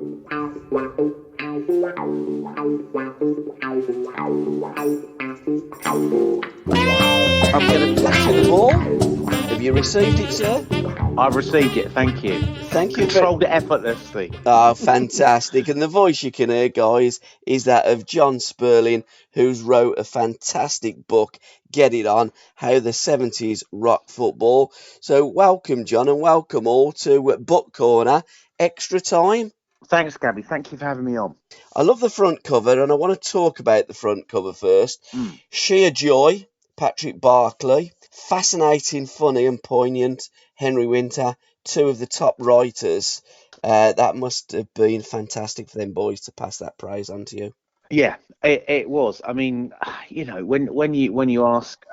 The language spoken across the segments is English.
I'm going to pass you the ball. Have you received it, sir? I've received it. Thank you. Thank you. Controlled it effortlessly. Oh, fantastic. And the voice you can hear, guys, is that of Jon Spurling, who's wrote a fantastic book, Get It On, How the 70s Rock Football. So welcome, John, and welcome all to Book Corner Extra Time. Thanks, Gabbie. Thank you for having me on. I love the front cover, and I want to talk about the front cover first. Sheer joy, Patrick Barclay. Fascinating, funny and poignant, Henry Winter, two of the top writers. That must have been fantastic for them boys to pass that praise on to you. Yeah, it was. I mean, when you ask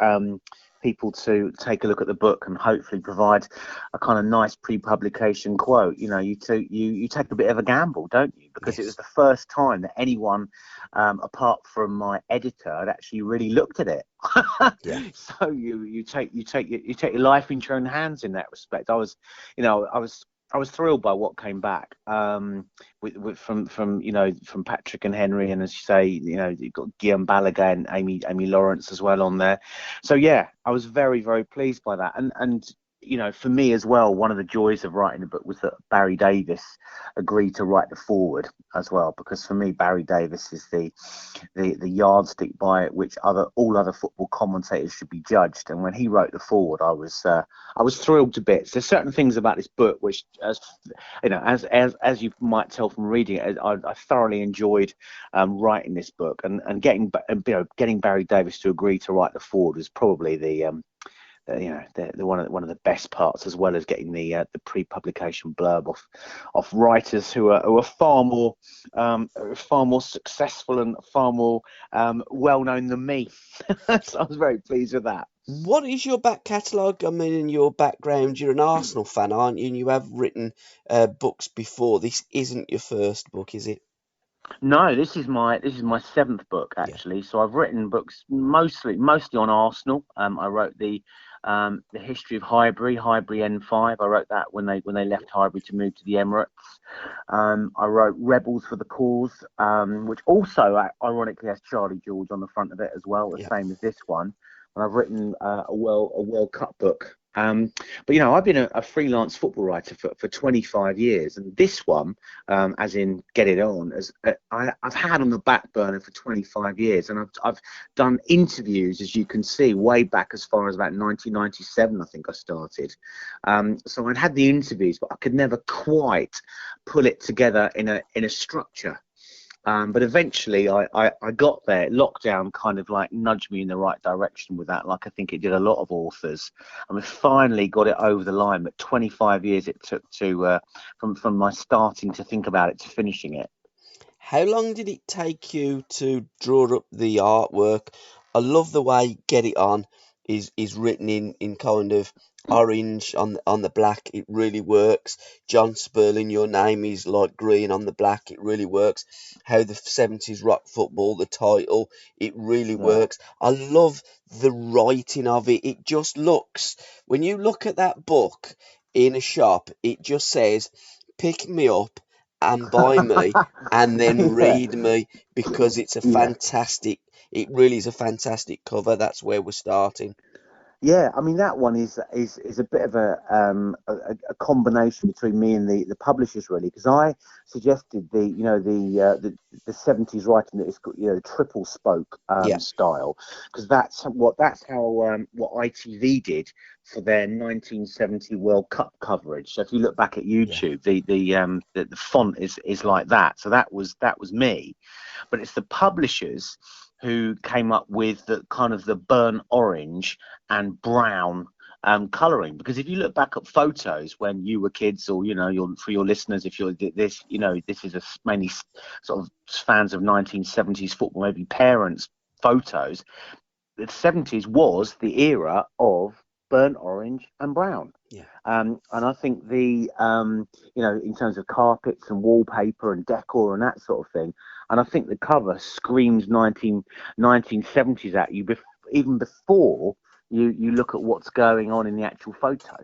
people to take a look at the book and hopefully provide a kind of nice pre-publication quote, you take a bit of a gamble, don't you? Because It was the first time that anyone, apart from my editor, had actually really looked at it. Yeah. So you take your life into your own hands in that respect. I was thrilled by what came back from Patrick and Henry, and as you say, you've got Guillaume Balaguer and Amy Lawrence as well on there. So yeah, I was very, very pleased by that. And for me as well, one of the joys of writing the book was that Barry Davies agreed to write the foreword as well, because for me, Barry Davies is the yardstick by which all other football commentators should be judged. And when he wrote the foreword, I was thrilled to bits. There's certain things about this book which, as you might tell from reading it, I thoroughly enjoyed writing this book, and getting Barry Davies to agree to write the foreword was probably the one of the best parts, as well as getting the pre-publication blurb off writers who are far more successful and far more well known than me. So I was very pleased with that. What is your back catalogue? I mean, in your background, you're an Arsenal fan, aren't you? And you have written books before. This isn't your first book, is it? No, this is my seventh book actually. Yeah. So I've written books mostly on Arsenal. I wrote the history of Highbury N5. I wrote that when they left Highbury to move to the Emirates. I wrote Rebels for the Cause, which also ironically has Charlie George on the front of it as well, the same as this one. And I've written a World Cup book. But I've been a freelance football writer for 25 years, and this one, as in Get It On, I've had on the back burner for 25 years, and I've done interviews, as you can see, way back as far as about 1997, I think I started. So I'd had the interviews, but I could never quite pull it together in a structure. But eventually I got there. Lockdown kind of like nudged me in the right direction with that, like I think it did a lot of authors. And we finally got it over the line, but 25 years it took to from my starting to think about it to finishing it. How long did it take you to draw up the artwork? I love the way Get It On is written in kind of orange on the black. It really works. Jon Spurling, your name is like green on the black. It really works. How the 70s rock football, the title, it really works. I love the writing of it. It just looks, when you look at that book in a shop, it just says, pick me up and buy me and then read me, because it's a fantastic, it really is a fantastic cover. That's where we're starting. Yeah, I mean that one is a bit of a combination between me and the publishers, really, because I suggested the 70s writing that is triple spoke style, because that's how what ITV did for their 1970 World Cup coverage. So if you look back at YouTube, the font is like that. So that was me, but it's the publishers who came up with the kind of the burnt orange and brown colouring. Because if you look back at photos when you were kids, or for your listeners, if you're this, this is mainly sort of fans of 1970s football, maybe parents' photos. The 70s was the era of burnt orange and brown. Yeah. And I think in terms of carpets and wallpaper and decor and that sort of thing, and I think the cover screams 1970s at you, even before you look at what's going on in the actual photo.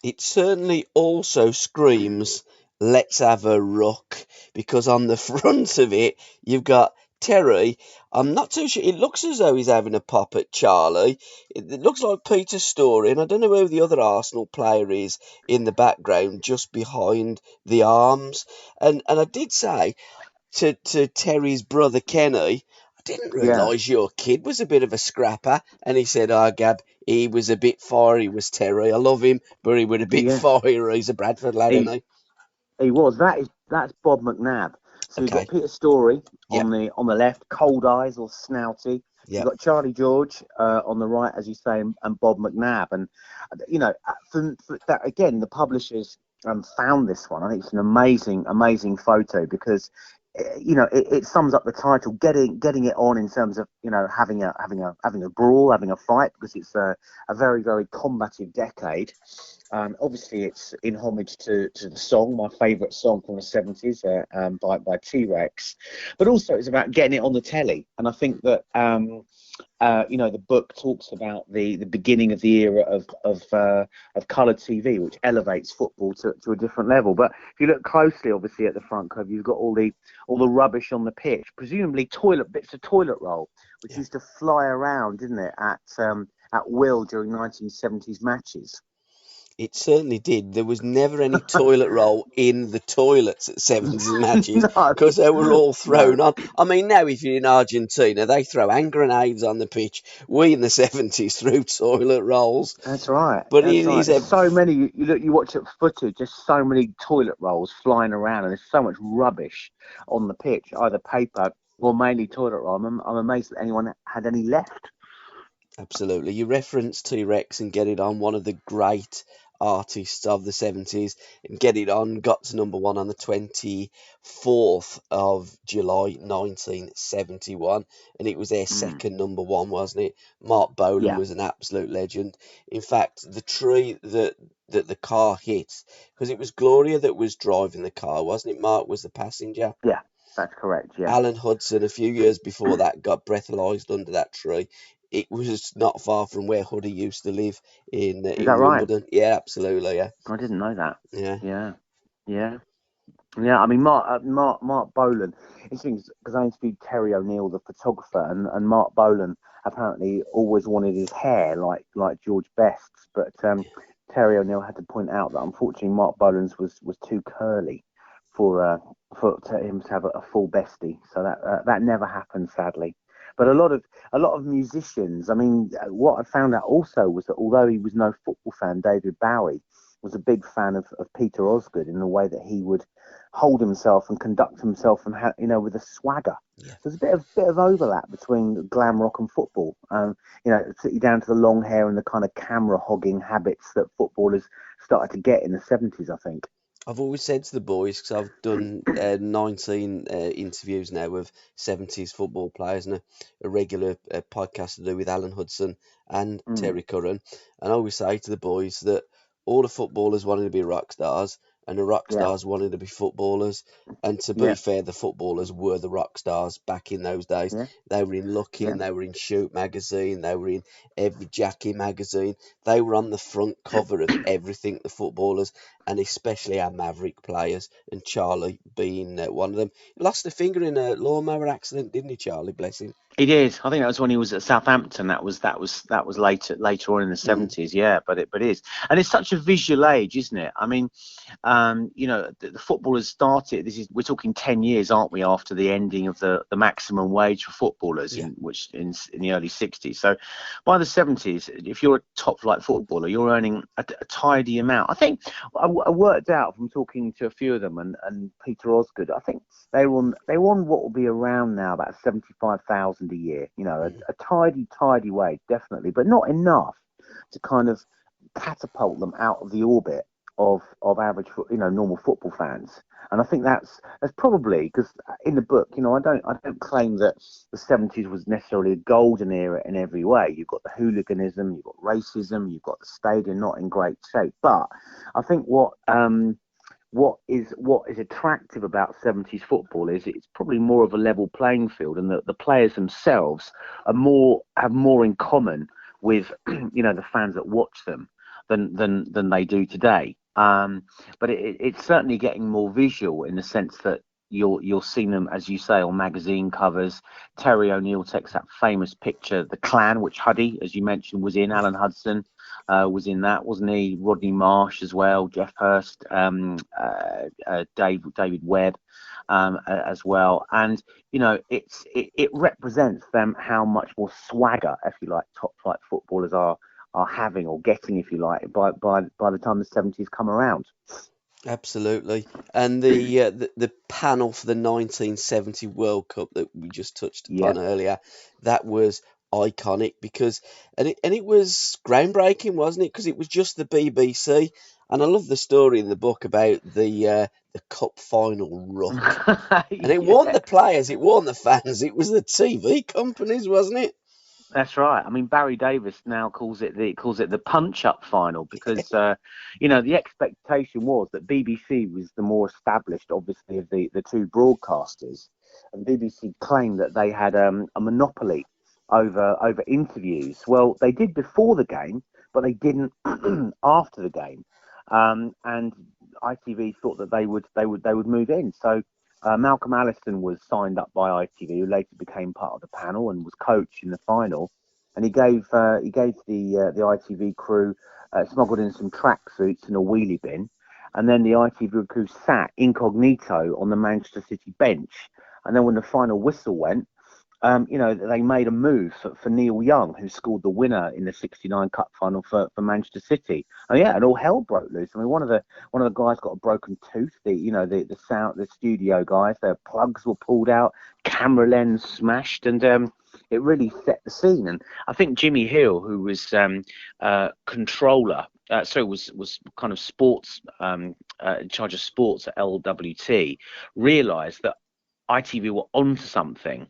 It certainly also screams let's have a ruck, because on the front of it, you've got Terry. I'm not too sure. It looks as though he's having a pop at Charlie. It looks like Peter Story, and I don't know who the other Arsenal player is in the background, just behind the arms. And I did say to Terry's brother Kenny, I didn't Yeah, realise your kid was a bit of a scrapper. And he said, "Oh, Gab, he was a bit fiery, was Terry. I love him, but he was a bit yeah. fiery. He's a Bradford lad, isn't He he?" he was. That's Bob McNabb. So you've got Okay. Peter Story Yep. on the left, cold eyes or snouty. You've Yep. got Charlie George on the right, as you say, and Bob McNabb. And for that again, the publishers found this one. I think it's an amazing photo because it sums up the title, getting it on in terms of having a brawl, having a fight, because it's a very combative decade. Obviously, it's in homage to the song, my favourite song from the 70s, by T-Rex. But also, it's about getting it on the telly. And I think that, the book talks about the beginning of the era of coloured TV, which elevates football to a different level. But if you look closely, obviously, at the front cover, you've got all the rubbish on the pitch, presumably bits of toilet roll, which Yeah. used to fly around, didn't it, at will during 1970s matches. It certainly did. There was never any toilet roll in the toilets at 70s matches No, because they were all no, thrown on. I mean, now if you're in Argentina, they throw hand grenades on the pitch. We in the 70s threw toilet rolls. that's right. But That's it right. is There's a so many. You watch it footage. Just so many toilet rolls flying around, and there's so much rubbish on the pitch, either paper or mainly toilet roll. I'm amazed that anyone had any left. Absolutely. You referenced T-Rex and Get It On, one of the great artists of the 70s. And Get It On got to number one on the 24th of July 1971. And it was their Mm. second number one, wasn't it? Mark Bolan Yeah, was an absolute legend. In fact, the tree that the car hit, because it was Gloria that was driving the car, wasn't it? Mark was the passenger. yeah, that's correct. Yeah. Alan Hudson, a few years before that, got breathalyzed under that tree. It was not far from where Huddy used to live Is that in right? Wimbledon. Yeah, absolutely. Yeah, I didn't know that. yeah. Yeah, yeah. Yeah, I mean Mark Bolan. It's because I interviewed Terry O'Neill, the photographer, and Mark Bolan apparently always wanted his hair like George Best's, but Terry O'Neill had to point out that unfortunately Mark Bolan's was too curly for him to have a full bestie, so that never happened, sadly. But a lot of musicians. I mean, what I found out also was that although he was no football fan, David Bowie was a big fan of Peter Osgood in the way that he would hold himself and conduct himself and with a swagger. Yeah. There's a bit of overlap between glam rock and football. Down to the long hair and the kind of camera hogging habits that footballers started to get in the 70s, I think. I've always said to the boys, because I've done 19 interviews now of 70s football players and a regular podcast to do with Alan Hudson and Mm, Terry Curran. And I always say to the boys that all the footballers wanted to be rock stars and the rock yeah, stars wanted to be footballers. And to be yeah, fair, the footballers were the rock stars back in those days. yeah, They were in Lucky yeah. and they were in Shoot magazine, they were in every Jackie magazine. They were on the front cover of everything, the footballers, and especially our Maverick players, and Charlie being one of them. He lost a finger in a lawnmower accident, didn't he, Charlie? Bless him. He did. I think that was when he was at Southampton. That was later on in the Mm, 70s. Yeah, but it is, and it's such a visual age, isn't it? I mean, the footballers started. We're talking 10 years, aren't we, after the ending of the maximum wage for footballers yeah, in the early 60s. So by the 70s, if you're a top flight footballer, you're earning a tidy amount. I think I worked out from talking to a few of them and Peter Osgood. I think they won what will be around now about 75,000 a year. mm, A tidy wage, definitely, but not enough to kind of catapult them out of the orbit of average, normal football fans. And I think that's probably because in the book, I don't claim that the 70s was necessarily a golden era in every way. You've got the hooliganism, you've got racism, you've got the stadium not in great shape. But I think what is attractive about 70s football is it's probably more of a level playing field, and the players themselves have more in common with the fans that watch them than they do today. But it's certainly getting more visual in the sense that you'll see them, as you say, on magazine covers. Terry O'Neill takes that famous picture, the Clan, which Huddy, as you mentioned, was in. Yeah, Alan Hudson was in that, wasn't he? Rodney Marsh as well, Jeff Hurst, David Webb as well. And it represents them how much more swagger, if you like, top flight footballers are having or getting, if you like, by the time the 70s come around. absolutely. And the panel for the 1970 World Cup that we just touched Yeah. upon earlier, that was iconic because and it was groundbreaking, wasn't it? Because it was just the BBC, and I love the story in the book about the cup final ruck. And it wasn't Yeah, the players, it wasn't the fans, it was the TV companies, wasn't it? that's right. I mean, Barry Davis now calls it the punch-up final because the expectation was that BBC was the more established, obviously, of the two broadcasters, and BBC claimed that they had a monopoly over interviews. Well, they did before the game, but they didn't after the game, and ITV thought that they would move in. So Malcolm Allison was signed up by ITV, who later became part of the panel and was coach in the final. And he gave the ITV crew smuggled in some tracksuits and a wheelie bin, and then the ITV crew sat incognito on the Manchester City bench. And then when the final whistle went, they made a move for Neil Young, who scored the winner in the '69 Cup final for Manchester City. And yeah, and all hell broke loose. I mean, one of the guys got a broken tooth. The studio guys, their plugs were pulled out, camera lens smashed, and it really set the scene. And I think Jimmy Hill, who was controller. Was kind of sports in charge of sports at LWT, realised that ITV were onto something,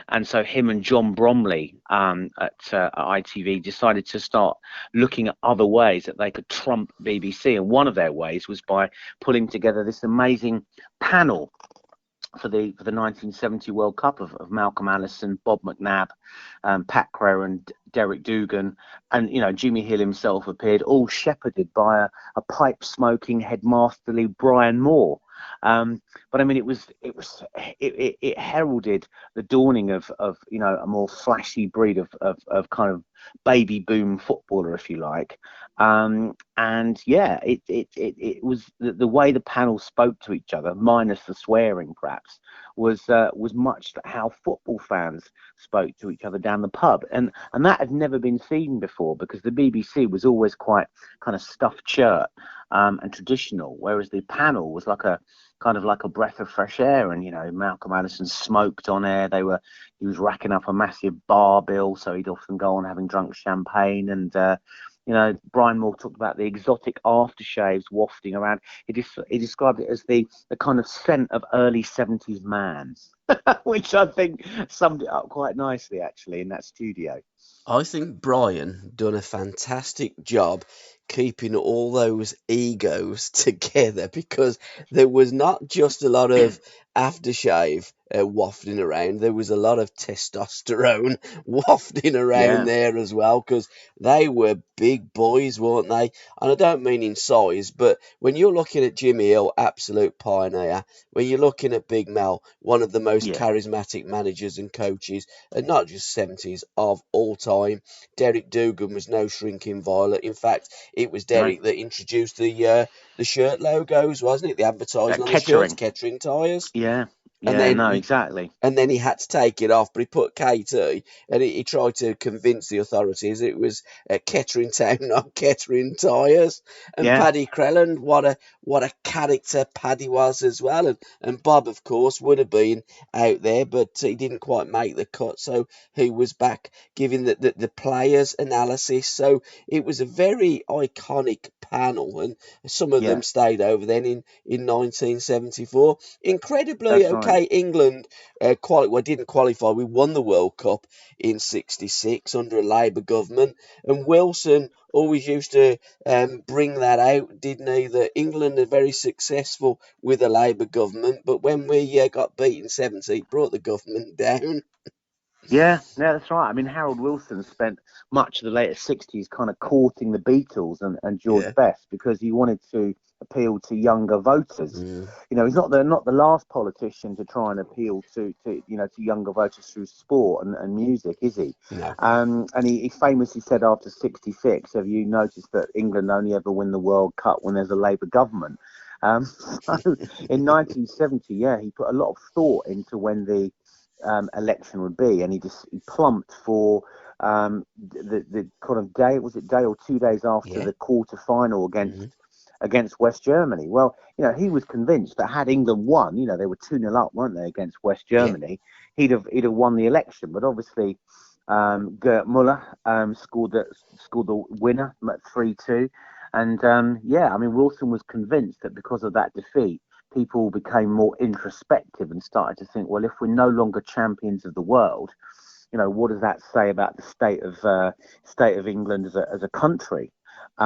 and so him and John Bromley at ITV decided to start looking at other ways that they could trump BBC, and one of their ways was by pulling together this amazing panel for the 1970 World Cup of Malcolm Allison, Bob McNabb, Pat Crerar, and Derek Dougan, and Jimmy Hill himself appeared, all shepherded by a pipe smoking headmasterly Brian Moore. But I mean, it heralded the dawning of a more flashy breed of kind of baby boom footballer, if you like. And yeah, it was the way the panel spoke to each other, minus the swearing, perhaps, was much how football fans spoke to each other down the pub, and that had never been seen before because the BBC was always quite kind of stuffed shirt and traditional, whereas the panel was like a kind of like a breath of fresh air. And Malcolm Allison smoked on air. He was racking up a massive bar bill, so he'd often go on having drunk champagne. And Brian Moore talked about the exotic aftershaves wafting around. He described it as the kind of scent of early '70s man, which I think summed it up quite nicely, actually, in that studio. I think Brian done a fantastic job keeping all those egos together because there was not just a lot of aftershave wafting around, there was a lot of testosterone wafting around Yeah, there as well because they were big boys, weren't they? And I don't mean in size, but when you're looking at Jimmy Hill, absolute pioneer, when you're looking at Big Mel, one of the most yeah, charismatic managers and coaches, and not just '70s of all time. Derek Dougan was no shrinking violet. In fact, it was no, Derek that introduced the shirt logos, wasn't it? The advertising on the shirts, Kettering. Kettering tyres, Yeah, and yeah, then no, exactly. he had to take it off, but he put KT, and he tried to convince the authorities it was Kettering Town, not Kettering Tyres. And Yeah, Paddy Crelland, what a character Paddy was as well, and Bob, of course, would have been out there, but he didn't quite make the cut, so he was back giving the players analysis. So it was a very iconic panel, and some of them yeah, stayed over then in 1974. Incredibly, that's right. okay, England didn't qualify. We won the World Cup in '66 under a Labour government, and Wilson always used to bring that out, didn't he? That England are very successful with a Labour government, but when we got beaten '70, it brought the government down. Yeah, yeah, that's right. I mean, Harold Wilson spent much of the later '60s kind of courting the Beatles and George Yeah, Best because he wanted to appeal to younger voters. He's not the last politician to try and appeal to younger voters through sport and music, is he? No. And he famously said after '66, have you noticed that England only ever win the World Cup when there's a Labour government? So in 1970, he put a lot of thought into when the election would be, and he plumped for the kind of day, was it day or 2 days after the quarter final against West Germany. Well, he was convinced that had England won, they were 2-0 up, weren't they, against West Germany, he'd have won the election. But obviously, Gerd Muller scored the winner at 3-2. And Wilson was convinced that because of that defeat, people became more introspective and started to think, well, if we're no longer champions of the world, what does that say about the state of England as a country? He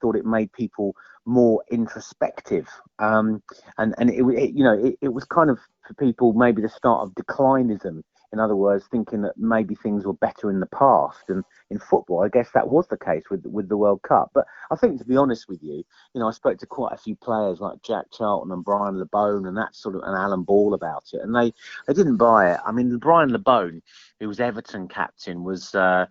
thought it made people more introspective, and it was kind of, for people, maybe the start of declinism. In other words, thinking that maybe things were better in the past. And in football, I guess that was the case with the World Cup. But I think, to be honest with you, I spoke to quite a few players like Jack Charlton and Brian LeBone and Alan Ball about it, and they didn't buy it. I mean, Brian LeBone, who was Everton captain, was I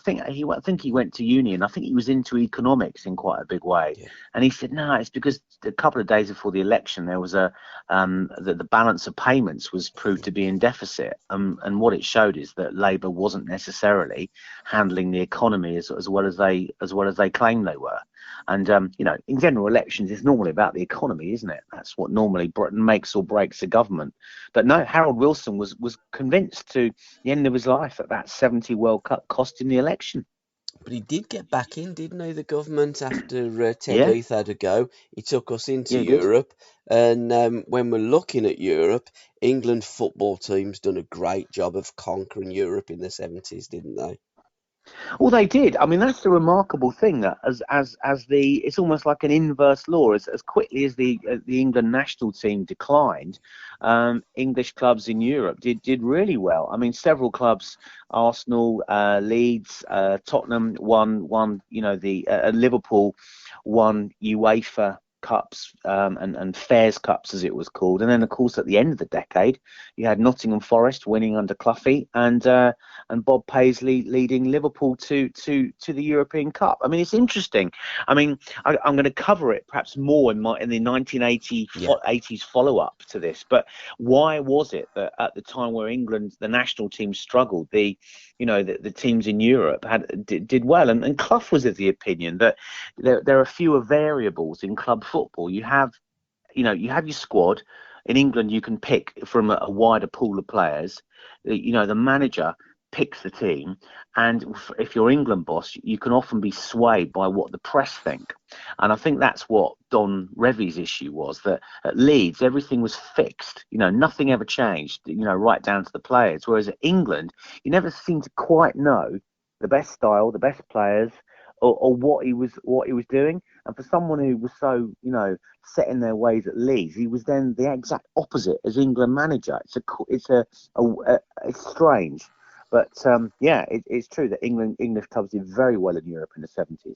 think he went to uni, and I think he was into economics in quite a big way. And he said, no, it's because a couple of days before the election, there was the balance of payments was proved to be in deficit. And what it showed is that Labour wasn't necessarily handling the economy as well as they claimed they were. And in general elections, it's normally about the economy, isn't it? That's what normally makes or breaks a government. But no, Harold Wilson was convinced to the end of his life that 70 World Cup cost him the election. But he did get back in, didn't he, the government, after Ted Heath had to go. He took us into Europe. And when we're looking at Europe, England football team's done a great job of conquering Europe in the 70s, didn't they? Well, they did. I mean, that's the remarkable thing, that it's almost like an inverse law. As quickly as the England national team declined, English clubs in Europe did really well. I mean, several clubs, Arsenal, Leeds, Tottenham won. Liverpool won UEFA Cups and Fairs Cups, as it was called. And then, of course, at the end of the decade, you had Nottingham Forest winning under Cloughy and Bob Paisley leading Liverpool to the European Cup. I mean, it's interesting. I mean, I'm going to cover it perhaps more in the 1980s follow-up to this. But why was it that at the time where England, the national team, struggled, the teams in Europe did well? And Clough was of the opinion that there are fewer variables in club football. You have your squad. In England, you can pick from a wider pool of players. The manager picks the team, and if you're England boss, you can often be swayed by what the press think. And I think that's what Don Revie's issue was, that at Leeds everything was fixed. Nothing ever changed. Right down to the players. Whereas at England, you never seemed to quite know the best style, the best players, or what he was doing. And for someone who was so set in their ways at Leeds, he was then the exact opposite as England manager. It's strange, but it's true that English clubs did very well in Europe in the 70s.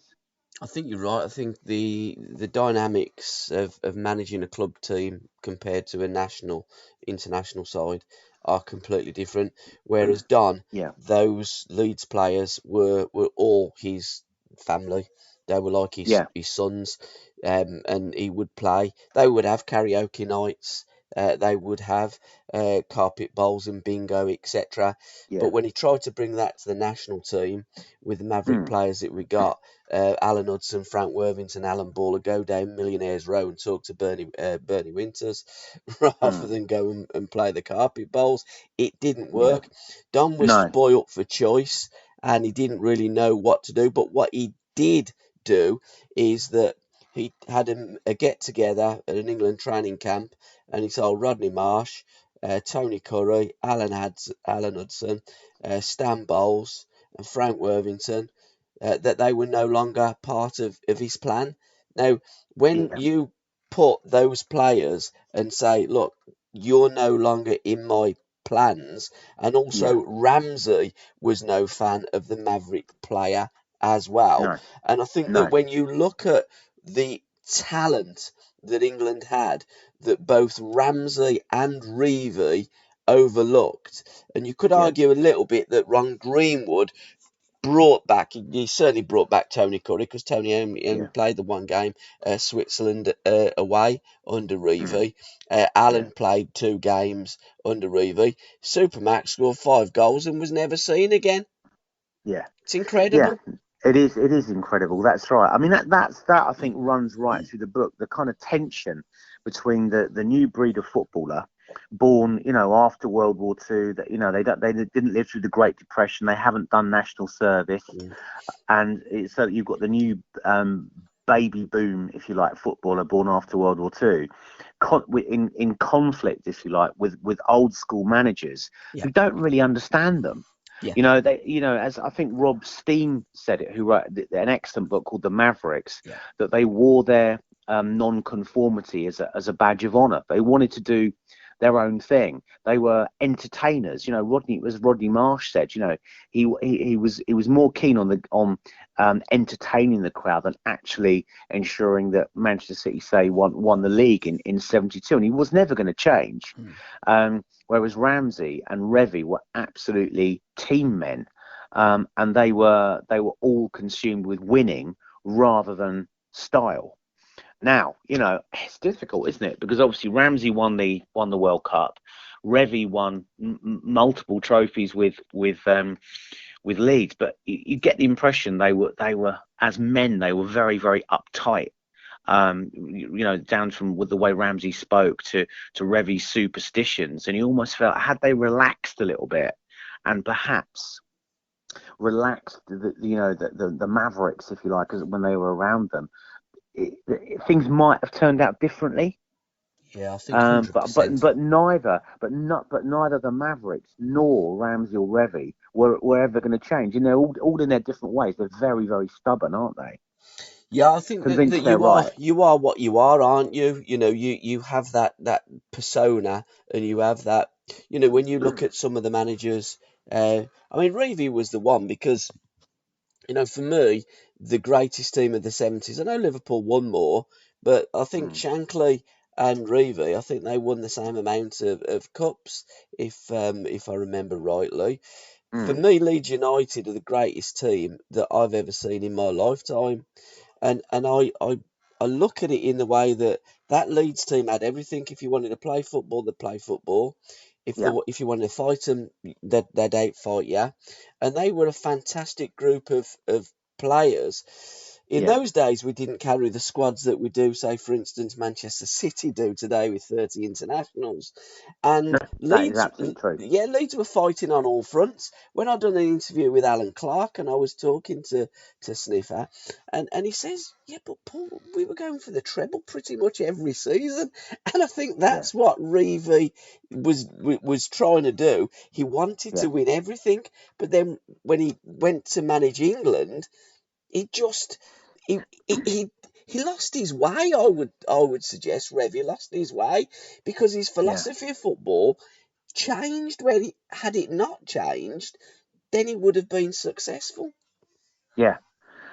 I think you're right. I think the dynamics of managing a club team compared to a international side are completely different. Whereas Don, those Leeds players were all his family. They were like his sons, and he would play. They would have karaoke nights. They would have carpet bowls and bingo, etc. But when he tried to bring that to the national team with the Maverick players that we got, Alan Hudson, Frank Worthington, Alan Ball, go down Millionaires Row and talk to Bernie Winters rather than go and play the carpet bowls, it didn't work. Don was spoilt for choice, and he didn't really know what to do. But what he did do is that he had a get-together at an England training camp, and he told Rodney Marsh, Tony Curry, Alan Hudson, Stan Bowles and Frank Worthington that they were no longer part of his plan. Now, when you put those players and say, look, you're no longer in my plans, and also Ramsey was no fan of the Maverick player as well. No, And I think that no, when you look at the talent that England had, that both Ramsey and Reevy overlooked, and you could yeah, argue a little bit that Ron Greenwood brought back, he certainly brought back Tony Curry, because Tony only yeah, played the one game, Switzerland away under mm, Reevy. yeah, Alan played 2 games under Reevy. Supermax scored 5 goals and was never seen again. yeah, It's yeah. incredible. It is. It is incredible. That's right. I mean, that I think runs right through the book. The kind of tension between the new breed of footballer, born, after World War II. That they didn't live through the Great Depression. They haven't done national service, Mm. and so you've got the new baby boom, if you like, footballer born after World War II, in conflict, if you like, with old school managers Yeah, who don't really understand them. yeah, As I think Rob Steen said it, who wrote an excellent book called The Mavericks, yeah. that they wore their non-conformity as a badge of honor. They wanted to do their own thing. They were entertainers. Rodney Marsh said, he was more keen on entertaining the crowd than actually ensuring that Manchester City, say, won the league in '72, and he was never going to change. Mm. Whereas Ramsey and Revie were absolutely team men, and they were all consumed with winning rather than style. Now, it's difficult, isn't it? Because obviously Ramsey won the World Cup, Revie won multiple trophies with Leeds, but you get the impression they were as men, they were very, very uptight. Down from with the way Ramsey spoke to Revie's superstitions, and you almost felt, had they relaxed a little bit, and perhaps relaxed the Mavericks, if you like, when they were around them, things might have turned out differently. Yeah, I think 100%. But neither the Mavericks nor Ramsey or Revie were ever going to change. And they're all in their different ways. They're very, very stubborn, aren't they? Yeah, I think that Convinced they're you are right. what you are, aren't you? You have that persona, and you have that. When you look at some of the managers, I mean, Reevy was the one, because for me, the greatest team of the '70s. I know Liverpool won more, but I think Mm, Shankly and Reevy, I think they won the same amount of cups, if I remember rightly. For mm, me, Leeds United are the greatest team that I've ever seen in my lifetime. And I look at it in the way that Leeds team had everything. If you wanted to play football, they'd play football. yeah, If you wanted to fight them, they'd out fight you. And they were a fantastic group of players. In yeah. those days, we didn't carry the squads that we do, say, for instance, Manchester City do today with 30 internationals. No, And that is absolutely true. Leeds were fighting on all fronts. When I'd done an interview with Alan Clark, and I was talking to Sniffer, and he says, yeah, but Paul, we were going for the treble pretty much every season. And I think Yeah, that's what Reevy was trying to do. He wanted yeah, to win everything, but then when he went to manage England, he just he he he, he lost his way. I would suggest Revy lost his way, because his yeah, philosophy of football changed. Had it not changed, then he would have been successful. yeah.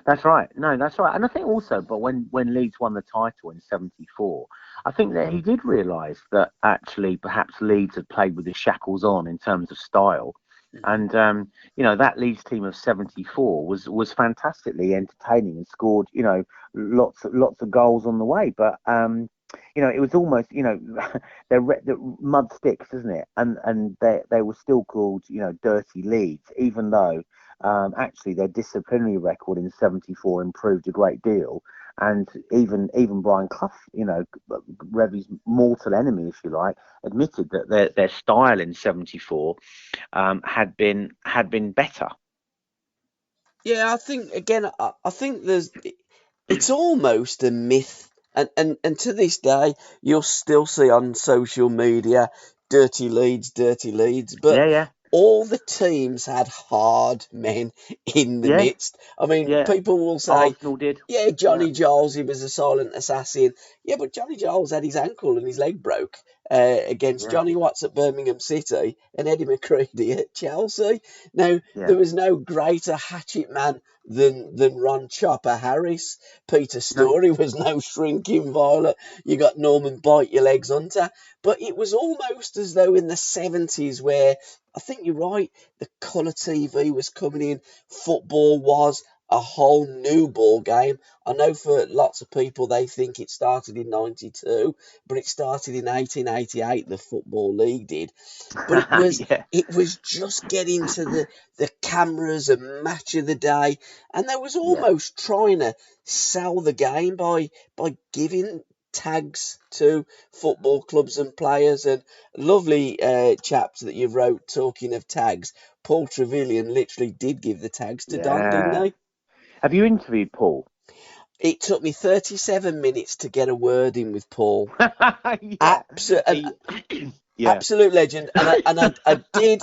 That's right. No, that's right. And I think also, but when Leeds won the title in '74, I think that he did realise that actually perhaps Leeds had played with the shackles on in terms of style. Mhm. And that Leeds team of '74 was fantastically entertaining and scored lots of goals on the way. But it was almost they're mud sticks, isn't it? And they were still called dirty Leeds, even though actually their disciplinary record in '74 improved a great deal. And even Brian Clough, Revy's mortal enemy, if you like, admitted that their style in '74 had been better. Yeah, I think again. I think it's almost a myth, and to this day, you'll still see on social media, dirty Leeds, dirty Leeds. But Yeah, yeah, all the teams had hard men in the Yeah, midst. I mean, yeah. people will say, Arsenal did. yeah, Yeah, Johnny Giles, he was a silent assassin. Yeah, but Johnny Giles had his ankle and his leg broke against yeah, Johnny Watts at Birmingham City and Eddie McCready at Chelsea. Now, yeah, there was no greater hatchet man than Ron Chopper Harris. Peter no, Storey was no shrinking violet. You got Norman Bite Your Legs Hunter. But it was almost as though in the 70s, where I think you're right, the colour TV was coming in, football was a whole new ball game. I know for lots of people they think it started in 92, but it started in 1888, the Football League did. But yeah, it was just getting to the cameras and match of the day, and they was yeah, almost trying to sell the game by giving tags to football clubs and players. And lovely chapter that you wrote talking of tags. Paul Trevelyan literally did give the tags to Don, didn't yeah. he? Have you interviewed Paul? It took me 37 minutes to get a word in with Paul. Yeah, Absolutely. he, yeah, Absolute legend, I did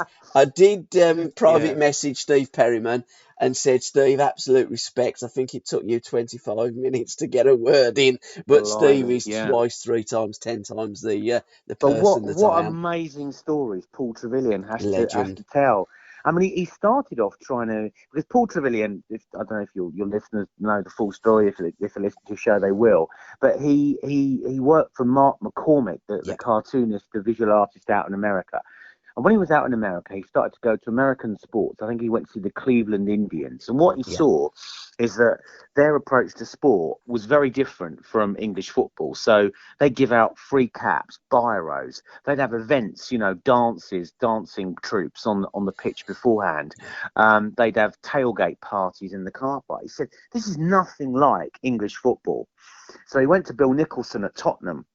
private yeah. message Steve Perryman and said, Steve, absolute respect. I think it took you 25 minutes to get a word in, but Steve Blimey, is yeah. twice, three times, 10 times the But person that what I am. amazing stories Paul Trevelyan has Legend. to tell. I mean, he started off trying to, because Paul Trevelyan, if, I don't know if your listeners know the full story. If they listen to the show, they will. But he worked for Mark McCormick, the Yeah, cartoonist, the visual artist out in America. And when he was out in America, he started to go to American sports. I think he went to see the Cleveland Indians. And what he yeah, saw is that their approach to sport was very different from English football. So they give out free caps, biros. They'd have events, dances, dancing troops on the pitch beforehand. They'd have tailgate parties in the car park. He said, this is nothing like English football. So he went to Bill Nicholson at Tottenham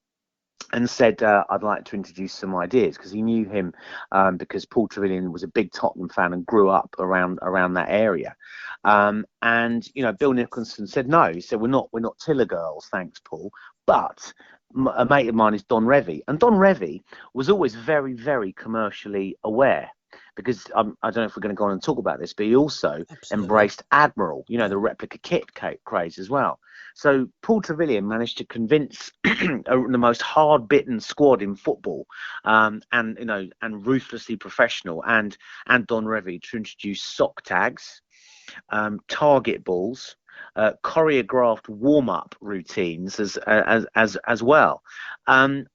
and said, I'd like to introduce some ideas, because he knew him, because Paul Trevelyan was a big Tottenham fan and grew up around that area. And Bill Nicholson said no. He said, we're not Tiller girls, thanks, Paul. But a mate of mine is Don Revie, and Don Revie was always very, very commercially aware. Because I don't know if we're going to go on and talk about this, but he also absolutely. embraced Admiral, Yeah, the replica kit craze as well. So Paul Trevelyan managed to convince the most hard-bitten squad in football, and ruthlessly professional, and Don Revie, to introduce sock tags, target balls, choreographed warm-up routines as well. And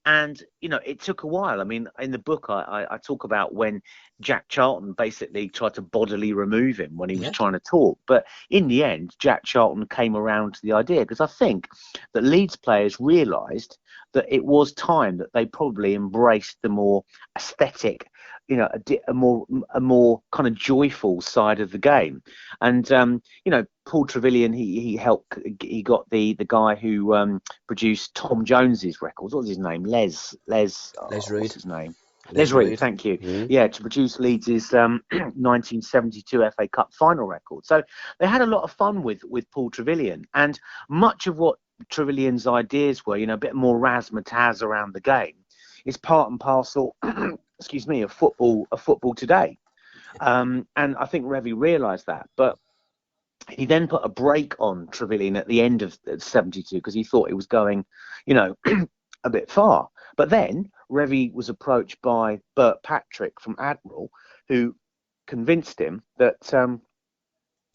it took a while. I mean, in the book, I talk about when Jack Charlton basically tried to bodily remove him when he was yeah, trying to talk. But in the end, Jack Charlton came around to the idea, because I think that Leeds players realised that it was time that they probably embraced the more aesthetic, a more kind of joyful side of the game. And Paul Trevelyan, he got the guy who produced Tom Jones's records. What was his name? Les What's Reed. his name? Les Les Reed, Reed. thank you. Mm. Yeah, to produce Leeds' 1972 FA Cup final record. So they had a lot of fun with Paul Trevelyan, and much of what Trevelyan's ideas were, a bit more razzmatazz around the game, is part and parcel, excuse me, of football today. And I think Revie realised that, but he then put a break on Trevelyan at the end of 72, because he thought it was going, a bit far. But then Revie was approached by Bert Patrick from Admiral, who convinced him that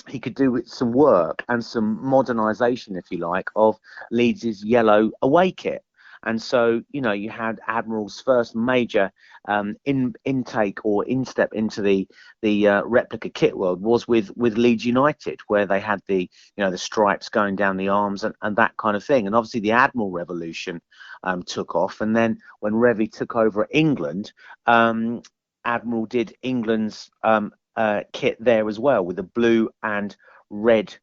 he could do with some work and some modernisation, if you like, of Leeds' yellow away kit. And so, you had Admiral's first major intake or instep into the replica kit world was with Leeds United, where they had the stripes going down the arms and that kind of thing. And obviously the Admiral Revolution took off. And then when Revie took over England, Admiral did England's kit there as well, with the blue and red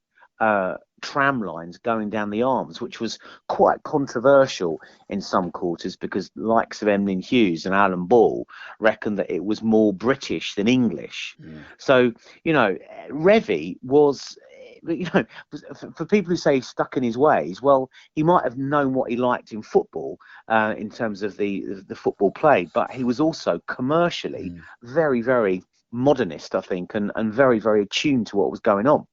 tram lines going down the arms, which was quite controversial in some quarters, because likes of Emlyn Hughes and Alan Ball reckoned that it was more British than English. So Revie was, for people who say he's stuck in his ways, well, he might have known what he liked in football, in terms of the football played, but he was also commercially very, very modernist, I think, and very, very attuned to what was going on.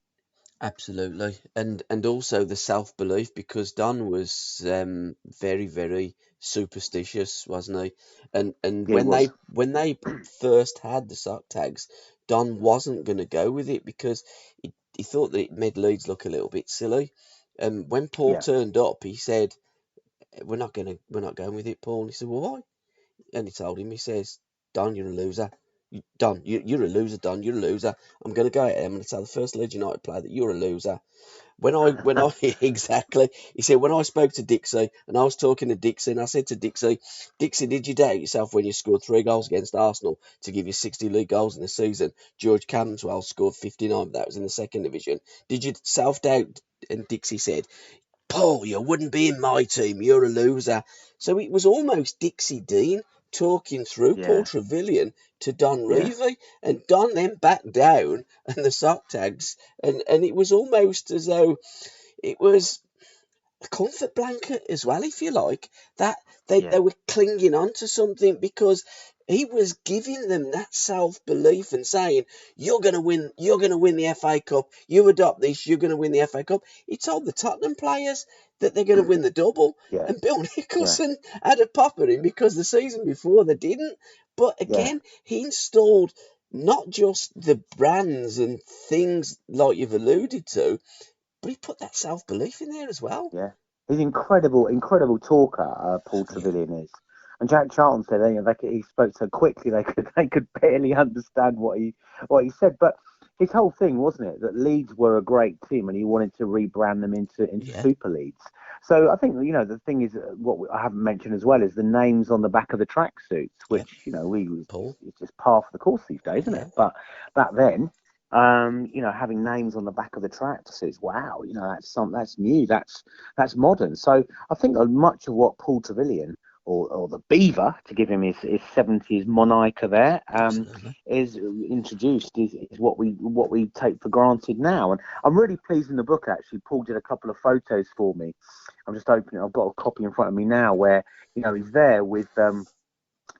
Absolutely, and also the self belief, because Don was very very superstitious, wasn't he? And Yeah, he was. when they first had the sock tags, Don wasn't going to go with it because he thought that it made Leeds look a little bit silly. And when Paul Yeah, turned up, he said, we're not going with it, Paul." And he said, "Well, why?" And he told him, he says, "Don, you're a loser. Don, you're a loser. Don, you're a loser. I'm going to go out there. I'm going to tell the first Leeds United player that you're a loser." When I exactly, he said, when I spoke to Dixie and I was talking to Dixie, and I said to Dixie, did you doubt yourself when you scored 3 goals against Arsenal to give you 60 league goals in the season? George Cantwell scored 59, but that was in the second division. Did you self doubt? And Dixie said, "Paul, you wouldn't be in my team. You're a loser." So it was almost Dixie Dean talking through Paul yeah, Trevelyan to Don yeah, Revie, and Don then backed down and the sock tags, and it was almost as though it was a comfort blanket as well, if you like, that they yeah, were clinging on to something, because he was giving them that self-belief and saying, you're gonna win the FA Cup, you adopt this, you're gonna win the FA Cup. He told the Tottenham players that they're gonna win the double, yeah, and Bill yeah, Nicholson had a pop at him because the season before they didn't. But yeah, again, he installed not just the brands and things like you've alluded to, but he put that self-belief in there as well. yeah. He's incredible, incredible talker. Paul Yeah, Trevelyan is. And Jack Charlton said, he spoke so quickly they could barely understand what he said. But his whole thing, wasn't it, that Leeds were a great team and he wanted to rebrand them into yeah, Super Leeds. So I think the thing is, I haven't mentioned as well is the names on the back of the tracksuits, yeah. which we was Paul. it's just par for the course these days, isn't Yeah, it? But back then, having names on the back of the tracksuits, wow, that's new, that's modern. So I think much of what Paul Trevelyan or the Beaver, to give him his 70s moniker there, absolutely. is introduced is what we take for granted now. And I'm really pleased in the book, actually. Paul did a couple of photos for me. I'm just opening. I've got a copy in front of me now where he's there with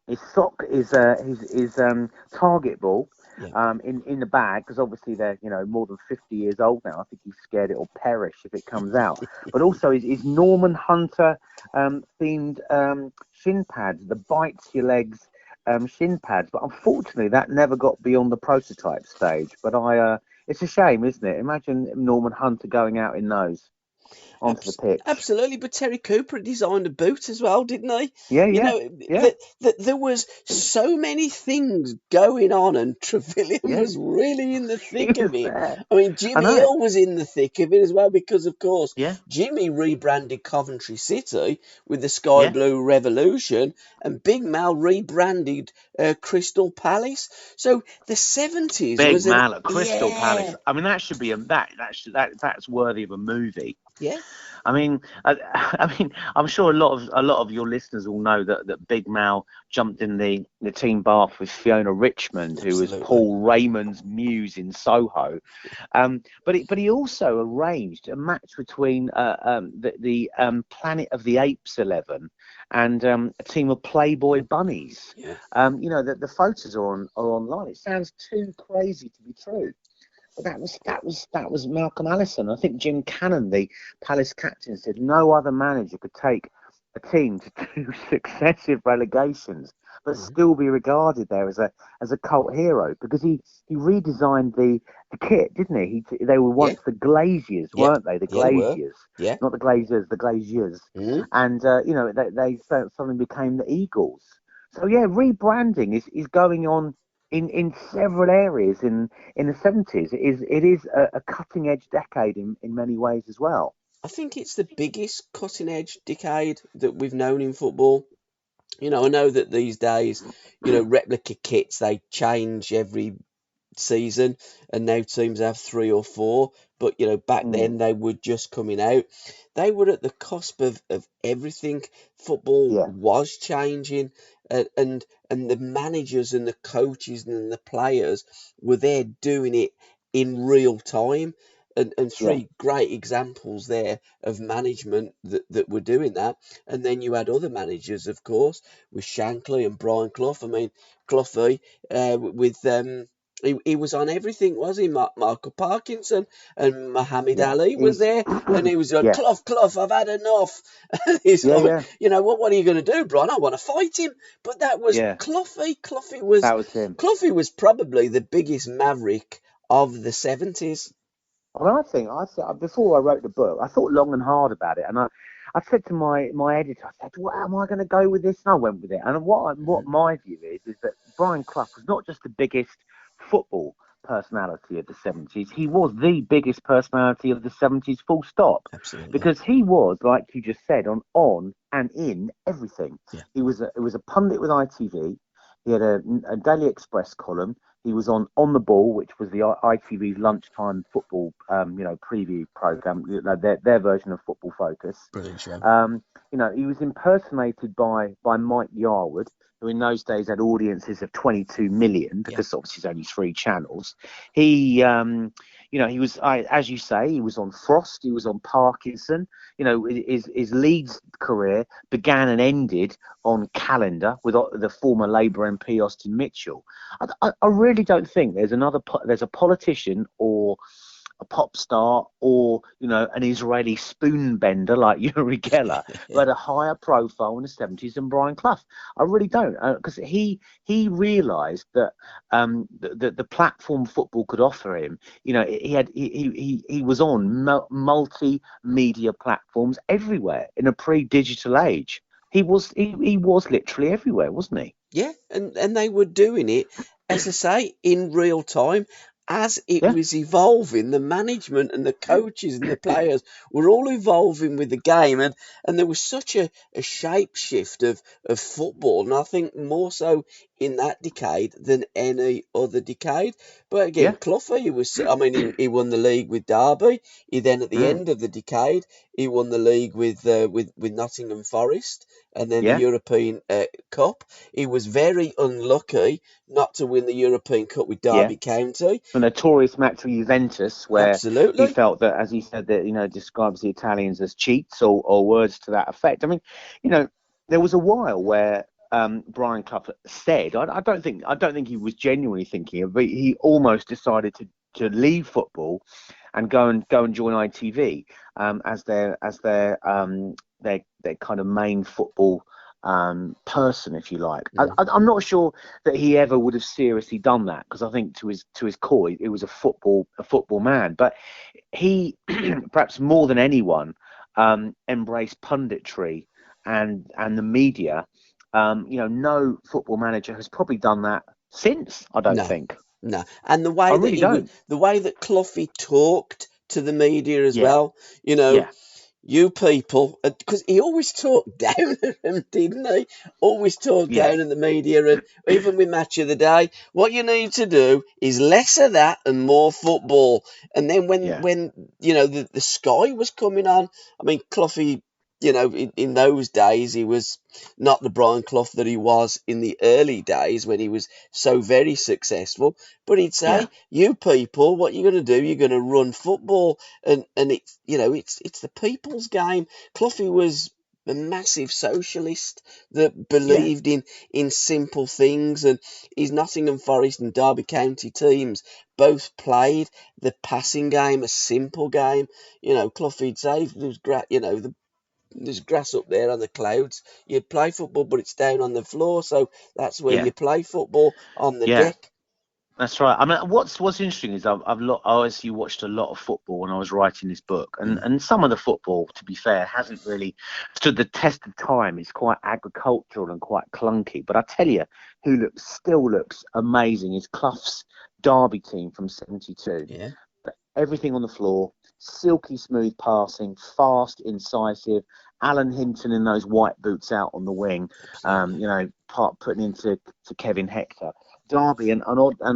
his sock is his target ball Yeah, in the bag, because obviously they're more than 50 years old now. I think he's scared it'll perish if it comes out. But also his Norman Hunter themed shin pads, the bites your legs shin pads. But unfortunately that never got beyond the prototype stage. But it's a shame, isn't it? Imagine Norman Hunter going out in those onto the pitch. absolutely. But Terry Cooper designed a boot as well, didn't he? Yeah, You yeah, know yeah. that there was so many things going on, and Trevelyan Yeah, was really in the he thick was of it. there. I mean, I Jimmy know. Hill was in the thick of it as well, because of course Yeah, Jimmy rebranded Coventry City with the Sky yeah. Blue Revolution, and Big Mal rebranded Crystal Palace. So the 70s Big was an Mal at Crystal Palace. yeah, I mean, that should be that's worthy of a movie. yeah, I mean, I mean, I'm sure a lot of your listeners will know that Big Mal jumped in the team bath with Fiona Richmond, who was absolutely. Paul Raymond's muse in Soho. But he also arranged a match between the Planet of the Apes 11 and a team of Playboy bunnies. Yeah. The photos are online. It sounds too crazy to be true. But that was Malcolm Allison. I think Jim Cannon, the Palace captain, said no other manager could take a team to two successive relegations, but Mhm. still be regarded there as a cult hero, because he redesigned the kit, didn't he? They were Yeah. once the Glaziers, Yep. weren't they? The Yeah, they were. Glaziers, Yeah. not the Glazers, the Glaziers, Mhm. and they suddenly became the Eagles. So yeah, rebranding is going on in several areas in the 70s. It is a cutting edge decade in many ways as well. I think it's the biggest cutting edge decade that we've known in football. I know that these days, replica kits, they change every season, and now teams have three or four. But back Mm, then they were just coming out. They were at the cusp of everything. Football yeah, was changing, and the managers and the coaches and the players were there doing it in real time. And yeah, three great examples there of management that were doing that. And then you had other managers, of course, with Shankly and Brian Clough. I mean, Cloughie with He was on everything, was he? Michael Parkinson and Muhammad Yeah, Ali was he's there, and he was like, yeah, Clough, I've had enough. And he's yeah, like, yeah, what are you going to do, Browne? I want to fight him. But that was yeah. Cloughie. That was him. Cloughie was probably the biggest maverick of the 70s. Well, I said before I wrote the book, I thought long and hard about it, and I said to my editor, I said, "What am I going to go with this?" And I went with it. And what my view is that Brian Clough was not just the biggest football personality of the 70s; he was the biggest personality of the 70s. Full stop. Absolutely. Because he was, like you just said, on and in everything. Yeah. He was a pundit with ITV. He had a Daily Express column. He was on the Ball, which was the ITV's lunchtime football, preview program, their version of Football Focus. Brilliant show. He was impersonated by Mike Yarwood, who in those days had audiences of 22 million because obviously there's only 3 channels. He was, as you say, he was on Frost, he was on Parkinson. His Leeds career began and ended on Calendar with the former Labour MP Austin Mitchell. I really don't think there's a politician or a pop star or an Israeli spoon bender like Uri Geller who had a higher profile in the 70s than Brian Clough. I really don't, because he realised that the platform football could offer him. He was on multimedia platforms everywhere in a pre-digital age. He was literally everywhere, wasn't he? Yeah, and they were doing it, as I say, in real time. As it Yeah, was evolving, the management and the coaches and the players were all evolving with the game, and there was such a shape shift of football, and I think more so in that decade than any other decade. But again, yeah. Clough, he won the league with Derby. He then, at the Mm, end of the decade, he won the league with Nottingham Forest, and then the yeah. European Cup. He was very unlucky not to win the European Cup with Yeah, Derby County. a notorious match with Juventus, where he Absolutely. felt that, as he said, that describes the Italians as cheats or words to that effect. I mean, you know, there was a while where Brian Clough said, I don't think he was genuinely thinking of, but he almost decided to leave football and go and join ITV as their kind of main football person, if you like. I'm not sure that he ever would have seriously done that, because I think to his core, it was a football man. But he, perhaps more than anyone, embraced punditry and the media. No football manager has probably done that since. I don't No, think. no. And I really don't. the way that Cloughie talked to the media as Yeah, well, you know, yeah, you people, because he always talked down at them, didn't he? Always talked yeah, down at the media, and even with Match of the Day, what you need to do is less of that and more football. And then yeah, when the Sky was coming on, I mean, Cloughie, in those days, he was not the Brian Clough that he was in the early days when he was so very successful. But he'd yeah, say, "You people, what you're going to do? You're going to run football, and it's the people's game." Cloughie was a massive socialist that yeah, believed in simple things, and his Nottingham Forest and Derby County teams both played the passing game, a simple game. Cloughie'd say, there's grass up there on the clouds. You play football, but it's down on the floor, so that's where yeah, you play football, on the yeah. deck. That's right. I mean, what's interesting is I obviously watched a lot of football when I was writing this book, and Mm. some of the football, to be fair, hasn't really stood the test of time. It's quite agricultural and quite clunky. But I tell you, who still looks amazing is Clough's Derby team from '72. Yeah, Everything on the floor, silky smooth passing, fast, incisive. Alan Hinton in those white boots out on the wing, absolutely. putting into Kevin Hector. Derby and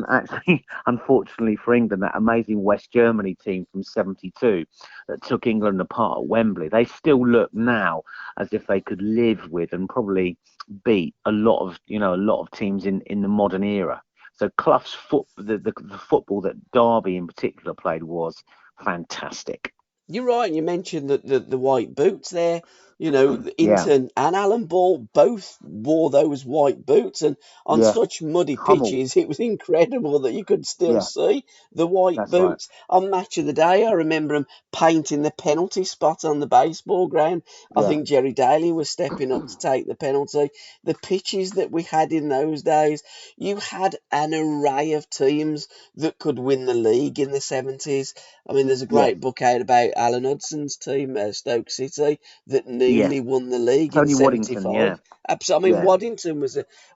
actually, unfortunately for England, that amazing West Germany team from '72 that took England apart at Wembley. They still look now as if they could live with and probably beat a lot of teams in the modern era. So Clough's the football that Derby in particular played was fantastic. You're right. You mentioned the white boots there. Yeah. Inton and Alan Ball both wore those white boots, and on Yeah. such muddy Hummel. pitches, it was incredible that you could still Yeah. see the white That's right. boots. On Match of the Day, I remember them painting the penalty spot on the baseball ground. I Yeah. think Jerry Daly was stepping up to take the penalty. The pitches that we had in those days, you had an array of teams that could win the league in the 70s. I mean, there's a Yeah. great book out about Alan Hudson's team, Stoke City, that Yeah. nearly won the league in Tony Waddington. Yeah. 75. Absolutely. I mean, Yeah.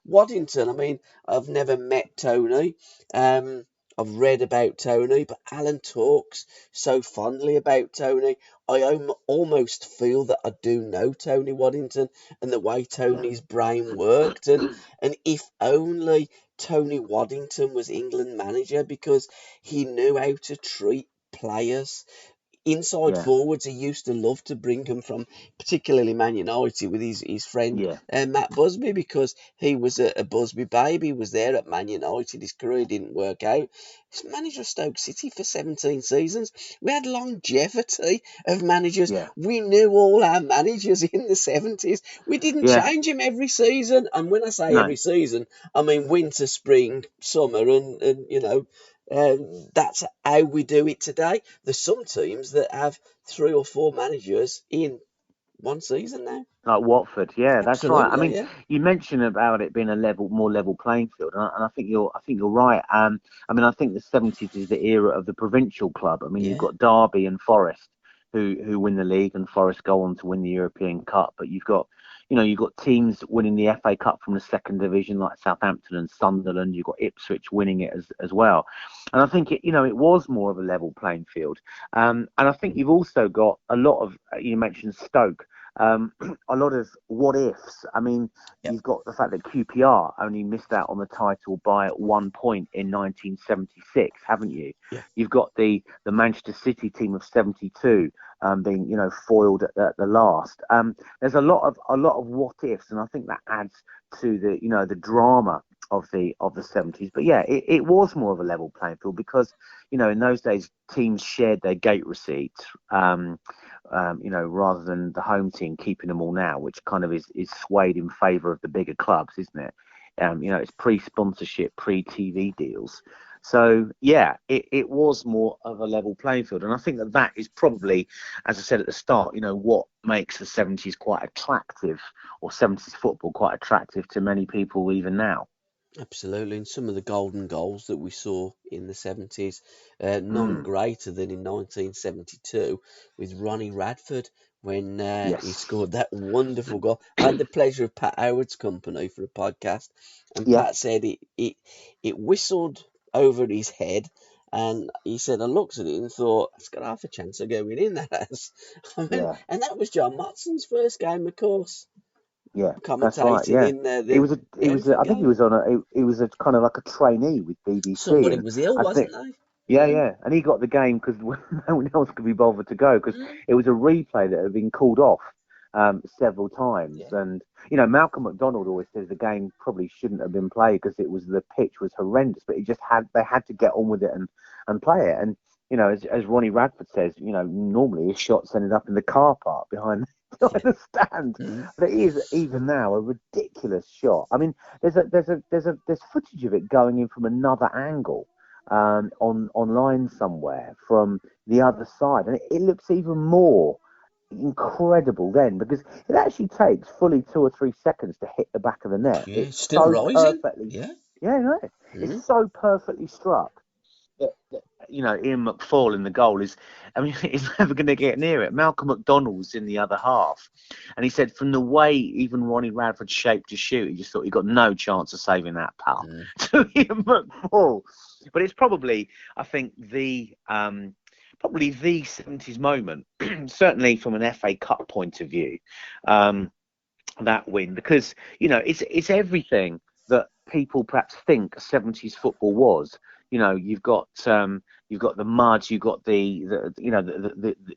Waddington. I mean, I've never met Tony. I've read about Tony, but Alan talks so fondly about Tony. I almost feel that I do know Tony Waddington and the way Tony's brain worked. And if only Tony Waddington was England manager, because he knew how to treat players. Inside Yeah. forwards, he used to love to bring them from, particularly Man United, with his friend Yeah. Matt Busby, because he was a Busby baby, was there at Man United. His career didn't work out. He's manager of Stoke City for 17 seasons. We had longevity of managers. Yeah. We knew all our managers in the 70s. We didn't Yeah. change him every season. And when I say No. every season, I mean winter, spring, summer, and that's how we do it today. There's some teams that have 3 or 4 managers in one season now. Like Watford, yeah, that's right. I Absolutely, mean, yeah. you mentioned about it being a more level playing field, and I think you're right. I mean, I think the '70s is the era of the provincial club. I mean, you've Yeah. got Derby and Forest who win the league, and Forest go on to win the European Cup. But you've got teams winning the FA Cup from the second division, like Southampton and Sunderland. You've got Ipswich winning it as well, and I think it was more of a level playing field. And I think you've also got a lot of you mentioned Stoke. A lot of what ifs. I mean, Yep. you've got the fact that QPR only missed out on the title by 1 point in 1976, haven't you? Yeah. You've got the Manchester City team of '72 being foiled at the last. There's a lot of what ifs, and I think that adds to the drama of the '70s. But yeah, it was more of a level playing field because in those days teams shared their gate receipts. Rather than the home team keeping them all now, which kind of is swayed in favour of the bigger clubs, isn't it? It's pre-sponsorship, pre-TV deals. So, yeah, it was more of a level playing field. And I think that is probably, as I said at the start, what makes the 70s quite attractive, or 70s football quite attractive to many people even now. Absolutely, and some of the golden goals that we saw in the 70s, none greater than in 1972 with Ronnie Radford when he Yes. scored that wonderful goal. I had the pleasure of Pat Howard's company for a podcast, and Yeah. Pat said it whistled over his head, and he said, I looked at it and thought, it's got half a chance of going in, that has. Yeah. And that was John Motson's first game, of course, Yeah, that's right. commentating Yeah, in he the was Brentford I think he game. was on he was a kind of like a trainee with BBC, Somebody and was ill, I think wasn't they? yeah, Mm. yeah, and he got the game because no one else could be bothered to go because Mm. it was a replay that had been called off several times, Yeah. and Malcolm McDonald always says the game probably shouldn't have been played because the pitch was horrendous, but they had to get on with it and play it, and as Ronnie Radford says, normally his shots ended up in the car park behind the stand, Mm. but it is even now a ridiculous shot. I mean, there's footage of it going in from another angle online somewhere from the other side, and it looks even more incredible then because it actually takes fully 2 or 3 seconds to hit the back of the net. Yeah, It's still so rising. perfectly, Yeah. yeah, no, Mm. it's so perfectly struck that Ian McFall in the goal I mean, he's never going to get near it. Malcolm McDonald's in the other half, and he said from the way even Ronnie Radford shaped his shoot, he just thought he got no chance of saving that, pal. Mm. To Ian McFall, but it's probably, I think, the 70s moment, certainly from an FA Cup point of view, that win, because it's everything that people perhaps think 70s football was. You've got the mud, you've got the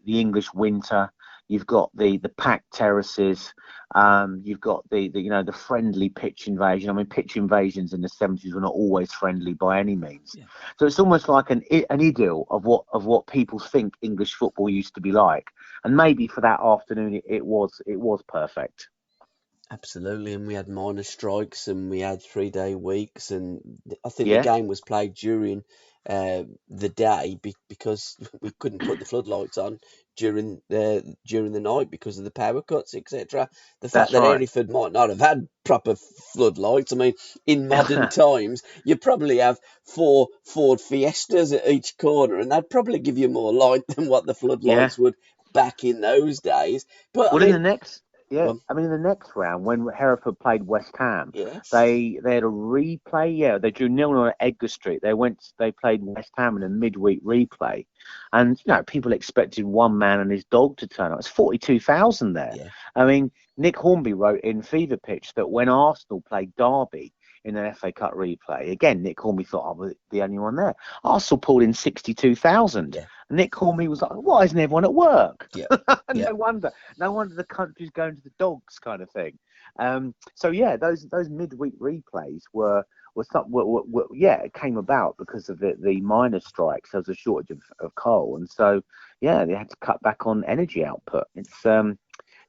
English winter, You've got the packed terraces. You've got the friendly pitch invasion. I mean, pitch invasions in the 70s were not always friendly by any means. Yeah. So it's almost like an idyll of what people think English football used to be like. And maybe for that afternoon, it was perfect. Absolutely, and we had minor strikes and we had 3-day weeks, and I think the Yeah, game was played during the day because we couldn't put the floodlights on during the night because of the power cuts, etc. The fact that's that right. Hereford might not have had proper floodlights, I mean, in modern times, you probably have 4 Ford Fiestas at each corner, and they'd probably give you more light than what the Yeah. floodlights would back in those days. But I Well, in the mean, next, yeah, well, I mean, in the next round, when Hereford played West Ham, yes. they had a replay. Yeah, they drew 0-0 at Edgar Street. They played West Ham in a midweek replay, and people expected one man and his dog to turn up. It's 42,000 there. Yeah. I mean, Nick Hornby wrote in Fever Pitch that when Arsenal played Derby in an FA Cup replay, again, Nick Hornby thought I was the only one there. Arsenal pulled in 62,000. Yeah. Nick Hornby was like, "Why isn't everyone at work?" Yeah. Yeah. No wonder. No wonder the country's going to the dogs, kind of thing. So yeah, those midweek replays it came about because of the miners' strikes. There was a shortage of coal, and so yeah, they had to cut back on energy output. It's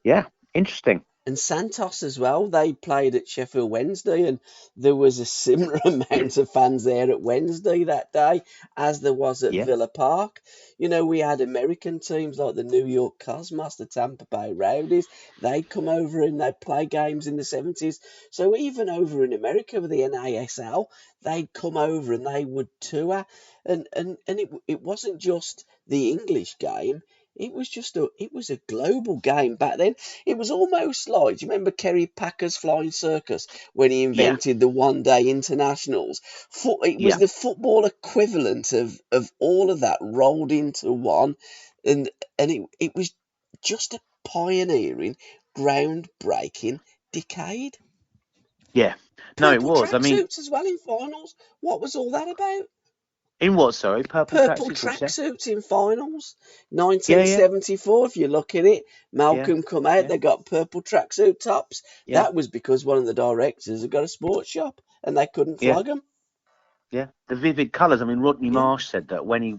yeah, interesting. And Santos as well. They played at Sheffield Wednesday, and there was a similar amount of fans there at Wednesday that day as there was at Yeah, Villa Park. We had American teams like the New York Cosmos, the Tampa Bay Rowdies. They'd come over and they'd play games in the 70s. So even over in America with the NASL, they'd come over and they would tour. And it wasn't just the English game. It was a global game back then. It was almost like, do you remember Kerry Packer's Flying Circus when he yeah, invented the one-day internationals? It was yeah, the football equivalent of all of that rolled into one, and it was just a pioneering, groundbreaking decade. yeah. No, it Purple was. I mean, tracksuits as well in finals. What was all that about? in what? Sorry, purple Purple tracksuits. What you say? tracksuits in finals. Yeah, yeah, 1974, if you look at it, yeah, Malcolm come out, yeah, they got purple tracksuit tops. yeah, That was because one of the directors had got a sports shop and they couldn't yeah. flog them. Yeah, the vivid colours. I mean, Rodney Yeah, Marsh said that when he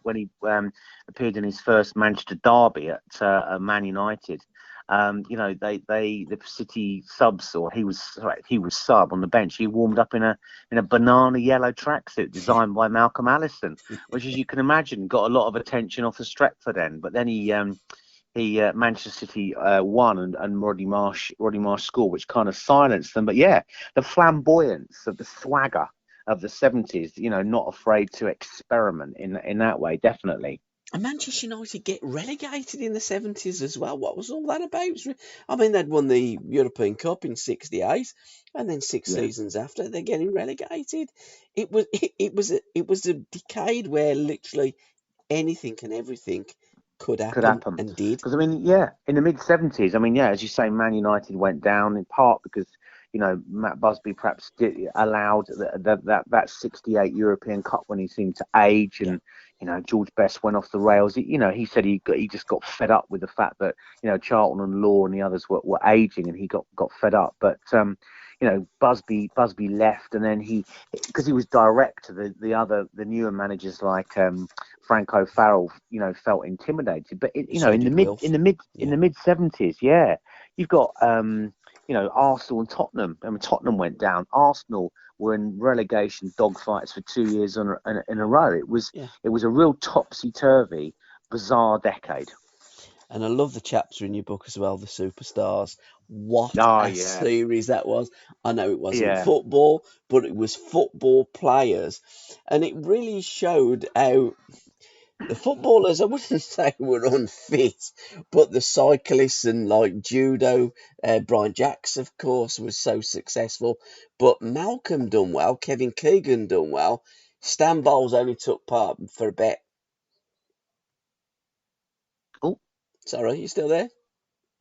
appeared in his first Manchester derby at Man United, the City subs, or he was sub on the bench. He warmed up in a banana yellow tracksuit designed by Malcolm Allison, which, as you can imagine, got a lot of attention off the Stretford end. But then he Manchester City won, and Rodney Marsh scored, which kind of silenced them. But yeah, the flamboyance of the swagger of the 70s, not afraid to experiment in that way, definitely. and Manchester United get relegated in the 70s as well. What was all that about? I mean, they'd won the European Cup in '68, and then six Yeah, seasons after they're getting relegated. It was a decade where literally anything and everything could could happen happen. and did. Because I mean, yeah, in the mid 70s, I mean, yeah, as you say, Man United went down in part because Matt Busby perhaps allowed that '68 European Cup when he seemed to age, Yeah. and George Best went off the rails. He said he just got fed up with the fact that Charlton and Law and the others were aging, and he got fed up. But Busby left, and then because he was direct to the newer managers like Frank O'Farrell, felt intimidated. But So did Wilf. in Yeah. the mid 70s, yeah, you've got Arsenal and Tottenham. I mean, Tottenham went down. Arsenal were in relegation dogfights for 2 years in a row. Yeah. It was a real topsy turvy, bizarre decade. And I love the chapter in your book as well, the superstars. What Oh a yeah, series that was. I know it wasn't yeah. football, but it was football players. And it really showed how the footballers, I wouldn't say were unfit, but the cyclists and like judo, Brian Jacks, of course, was so successful. But Malcolm done well, Kevin Keegan done well. Stan Bowles only took part for a bet. Oh, Sorry, you still there?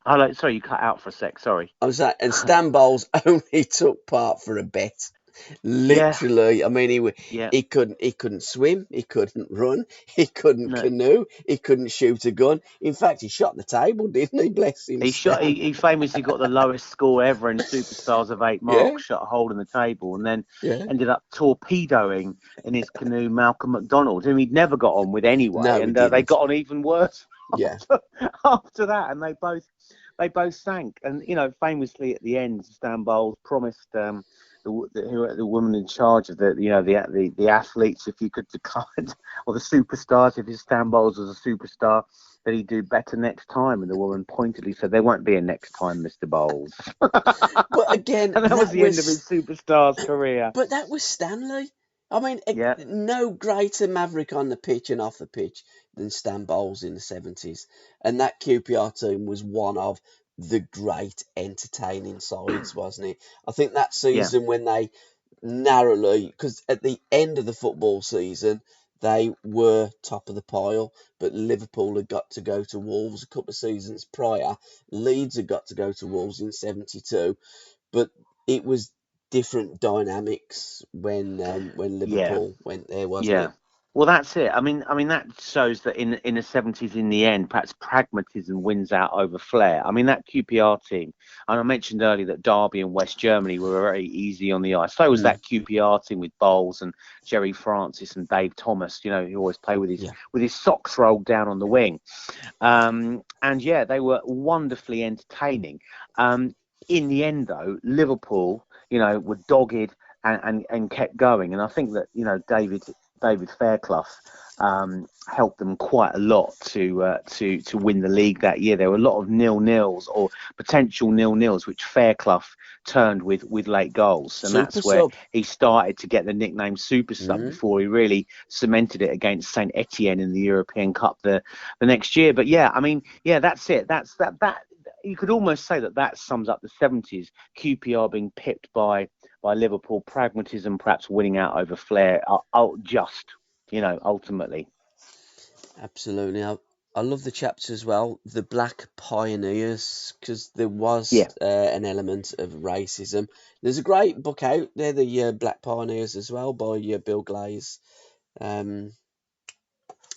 hello. Sorry, you cut out for a sec. Sorry. I was like, and Stan Bowles only took part for a bet. Yeah, Literally, I mean, yeah. he couldn't swim, he couldn't run, he couldn't No, canoe, he couldn't shoot a gun. In fact, he shot the table, didn't he? Bless him, he shot. Stan. He famously got the lowest score ever in Superstars of 8 Yeah, marks, shot a hole in the table, and then yeah. ended up torpedoing in his canoe Malcolm McDonald, whom he'd never got on with anyway, No, he and they didn't. got on even worse Yeah, after that, and they both sank. And famously at the end, Stan Bowles promised the woman in charge of the athletes, if you could decline, or the superstars, if his Stan Bowles was a superstar, that he'd do better next time. And the woman pointedly said, "There won't be a next time, Mr. Bowles." but again, And that was the end of his superstar's career. that was Stanley. I mean, Yeah, no greater maverick on the pitch and off the pitch than Stan Bowles in the 70s. And that QPR team was one of the great entertaining sides, wasn't it? I think that yeah, season when they narrowly, because at the end of the football season, they were top of the pile, but Liverpool had got to go to Wolves a couple of seasons prior. Leeds had got to go to Wolves in 72, but it was different dynamics when yeah. Liverpool went there, wasn't Yeah. it? Well, that's it. I mean that shows that in the 70s, in the end, perhaps pragmatism wins out over flair. I mean that QPR team, and I mentioned earlier that Derby and West Germany were very easy on the ice. So was Mm, that QPR team with Bowles and Jerry Francis and Dave Thomas. He always played yeah, with his socks rolled down on the wing. And yeah, they were wonderfully entertaining. In the end, though, Liverpool, were dogged and kept going. And I think that David Fairclough helped them quite a lot to win the league that year. There were a lot of nil-nils or potential nil-nils, which Fairclough turned with late goals, and super that's where sub. he started to get the nickname Super Sub Mm. before he really cemented it against Saint Etienne in the European Cup the next year. But yeah, I mean, yeah, that's it. That you could almost say that sums up the 70s. QPR being pipped by Liverpool, pragmatism perhaps winning out over flair, ultimately. Absolutely. I love the chapter as well, the Black Pioneers, because there was Yeah, an element of racism. There's a great book out there, the Black Pioneers as well, by Bill Glaze, um,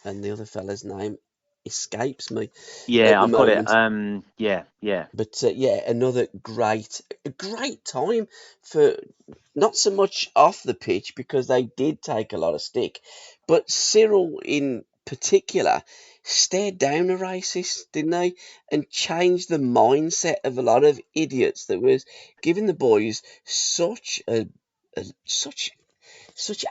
and the other fella's name escapes me at yeah, the I've got it. moment. Yeah, yeah, But yeah, another great time for not so much off the pitch because they did take a lot of stick, but Cyril in particular stared down a racist, didn't they? And changed the mindset of a lot of idiots that was giving the boys such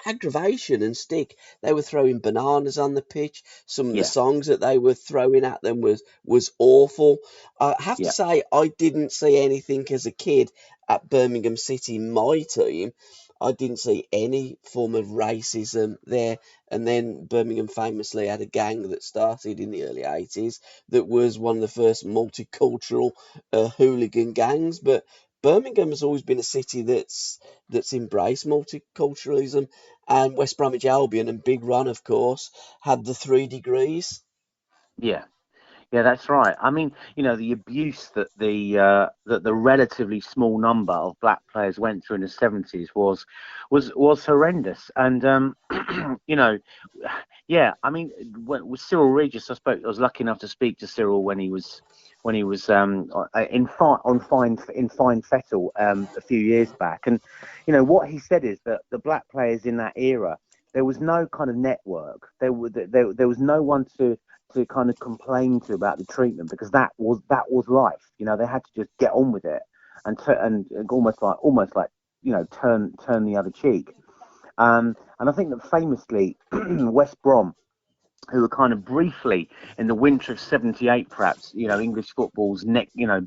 aggravation and stick. They were throwing bananas on the pitch. Some of the yeah, songs that they were throwing at them was awful. I have to yeah, say, I didn't see anything as a kid at Birmingham City, my team. I didn't see any form of racism there. And then Birmingham famously had a gang that started in the early 80s that was one of the first multicultural hooligan gangs. But Birmingham has always been a city that's embraced multiculturalism, and West Bromwich Albion and Big Ron, of course, had the 3 degrees. yeah. Yeah, that's right. I mean, the abuse that the relatively small number of black players went through in the 70s was horrendous. And yeah, I mean, with Cyril Regis, I was lucky enough to speak to Cyril when he was in Fine Fettle a few years back. And what he said is that the black players in that era, there was no kind of network. There was no one to kind of complain to about the treatment, because that was life. They had to just get on with it and almost like turn the other cheek. And I think that famously West Brom, who were kind of briefly in the winter of '78, perhaps, English football's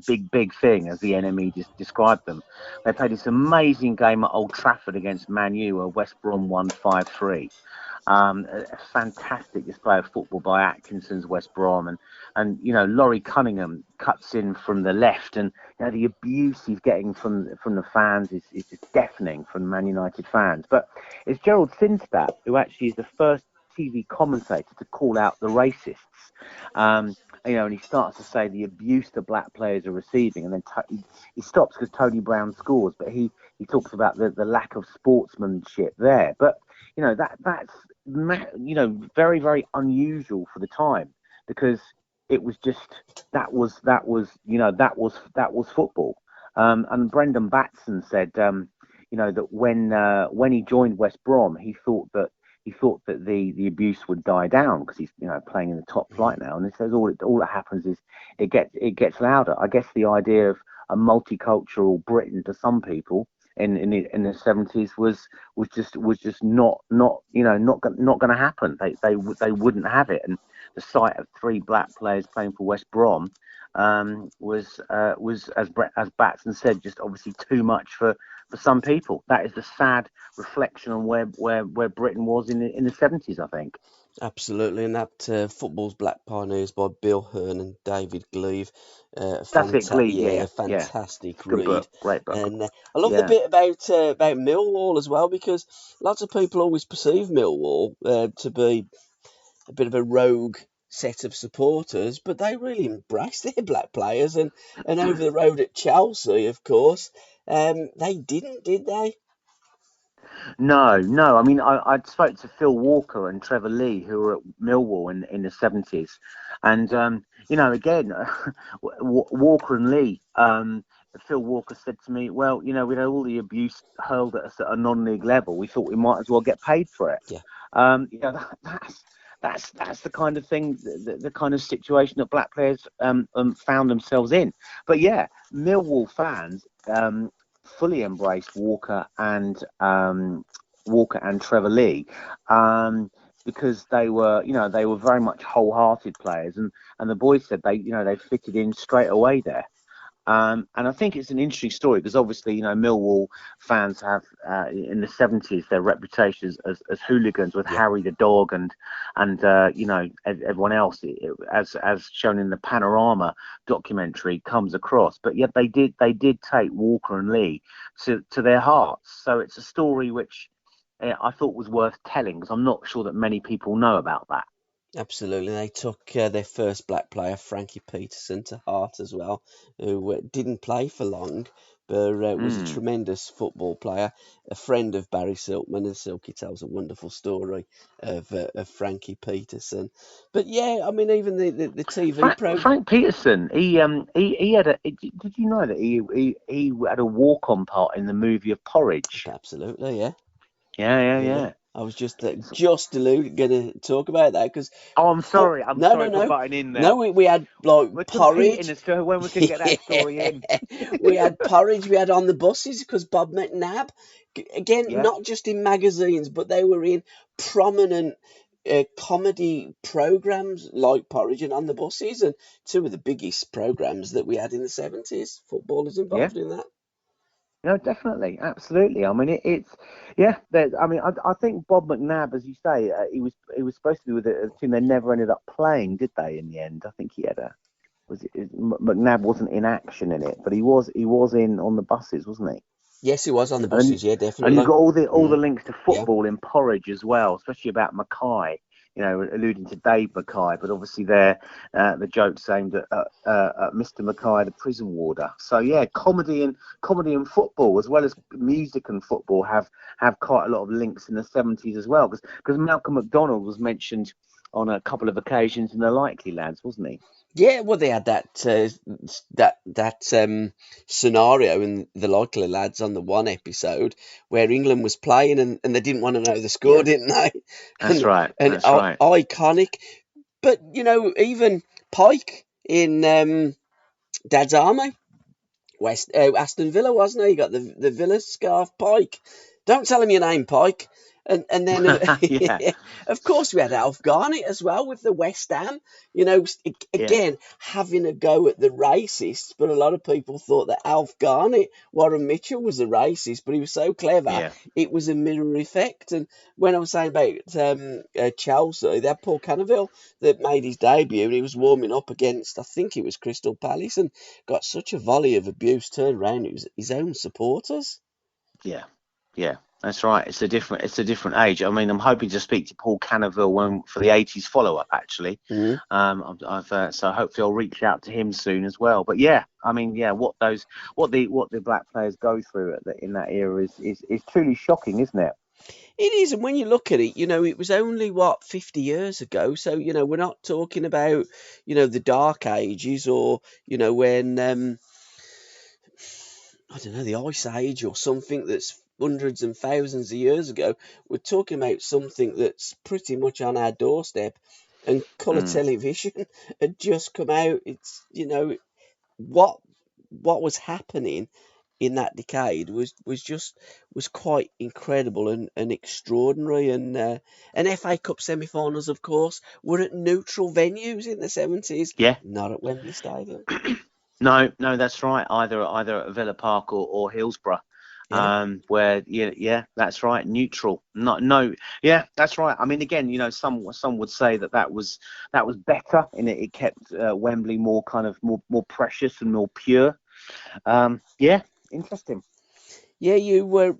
big thing, as the enemy described them. They played this amazing game at Old Trafford against Man U, where West Brom won 5-3. A fantastic display of football by Atkinson's West Brom, and Laurie Cunningham cuts in from the left, and the abuse he's getting from the fans is just deafening from Man United fans. But it's Gerald Sinstadt who actually is the first TV commentator to call out the racists. Um, and he starts to say the abuse the black players are receiving, and then he stops because Tony Brown scores. But he he talks about the lack of sportsmanship there. But that's very, very unusual for the time, because it was just that was football. And Brendan Batson said, that when he joined West Brom, he thought that the abuse would die down, because he's playing in the top flight now. And he says all that happens is it gets louder. I guess the idea of a multicultural Britain to some people in the 70s was just not going to happen. They wouldn't have it. And the sight of three black players playing for West Brom was as Batson said, just obviously too much for some people. That is the sad reflection on where Britain was in the 70s, I think. Absolutely, and that Football's Black Pioneers by Bill Hearn and David Gleave, That's it, Gleave. Yeah, yeah. fantastic Good read. book, great book. And I love the Yeah. bit about Millwall as well, because lots of people always perceive Millwall to be a bit of a rogue set of supporters, but they really embrace their black players. And over the road at Chelsea, of course, they didn't, did they? No, no. I mean, I spoke to Phil Walker and Trevor Lee, who were at Millwall in the 70s, and again, Walker and Lee. Phil Walker said to me, "Well, we had all the abuse hurled at us at a non-league level. We thought we might as well get paid for it." Yeah. That's the kind of thing, the kind of situation that black players found themselves in. But yeah, Millwall fans fully embraced Walker and Trevor Lee, because they were very much wholehearted players, and the boys said they fitted in straight away there. And I think it's an interesting story, because obviously, Millwall fans have, in the 70s, their reputation as hooligans, with Harry the dog and everyone else, as shown in the Panorama documentary, comes across. But yet they did take Walker and Lee to their hearts. So it's a story which I thought was worth telling, because I'm not sure that many people know about that. Absolutely. They took their first black player, Frankie Peterson, to heart as well, who didn't play for long, but was a tremendous football player, a friend of Barry Silkman, and Silky tells a wonderful story of Frankie Peterson. But yeah, I mean, even the TV program. Frank Peterson, he had a. Did you know that he had a walk-on part in the movie of Porridge? Absolutely, yeah. Yeah. I was just going to talk about that, because Oh, I'm sorry. I'm sorry for butting in there. No, we had like We're Porridge. competing as to when we can get that story in. We had Porridge. We had On the Buses, because Bob McNabb, again, Yeah. not just in magazines, but they were in prominent comedy programs like Porridge and On the Buses, and two of the biggest programs that we had in the 70s. Footballers involved in that. No, definitely, absolutely. I mean, I think Bob McNabb, as you say, he was supposed to be with a team. They never ended up playing, did they? In the end, I think he had McNabb wasn't in action in it, but he was in On the Buses, wasn't he? Yes, he was On the Buses. Yeah, definitely. And you've got all the links to football in Porridge as well, especially about Mackay. Alluding to Dave Mackay, but obviously there, the joke's aimed at Mr. Mackay, the prison warder. So yeah, comedy and football, as well as music and football, have quite a lot of links in the 70s as well. Because Malcolm McDonald was mentioned on a couple of occasions in The Likely Lads, wasn't he? Yeah, well, they had that scenario in The Likely Lads on the one episode where England was playing, and they didn't want to know the score, didn't they? That's right. And That's right. Iconic. But even Pike in Dad's Army, Aston Villa, wasn't he? You got the Villa scarf, Pike. Don't tell him your name, Pike. And then, of course, we had Alf Garnett as well with the West Ham. Again, having a go at the racists, but a lot of people thought that Alf Garnett, Warren Mitchell, was a racist, but he was so clever, it was a mirror effect. And when I was saying about Chelsea, they had Paul Canaville that made his debut, and he was warming up against, I think it was Crystal Palace, and got such a volley of abuse turned around. It was his own supporters. Yeah. That's right. It's a different age. I mean, I'm hoping to speak to Paul Canaville for the '80s follow-up. Actually, Mm. so hopefully I'll reach out to him soon as well. But yeah, I mean, yeah, what the black players go through in that era is truly shocking, isn't it? It is, and when you look at it, it was only what 50 years ago. So we're not talking about the dark ages, or when I don't know, the Ice Age or something that's hundreds and thousands of years ago. We're talking about something that's pretty much on our doorstep, and colour Mm. television had just come out. It's what what was happening in that decade was quite incredible and extraordinary. And FA Cup semi-finals, of course, were at neutral venues in the 70s, Yeah. not at Wembley Stadium. No, no, that's right. Either at Villa Park or Hillsborough, Yeah. where yeah, that's right. Neutral. Not no. Yeah, that's right. I mean, again, some would say that was better, and it kept Wembley more kind of more precious and more pure. Yeah, interesting. Yeah, you were.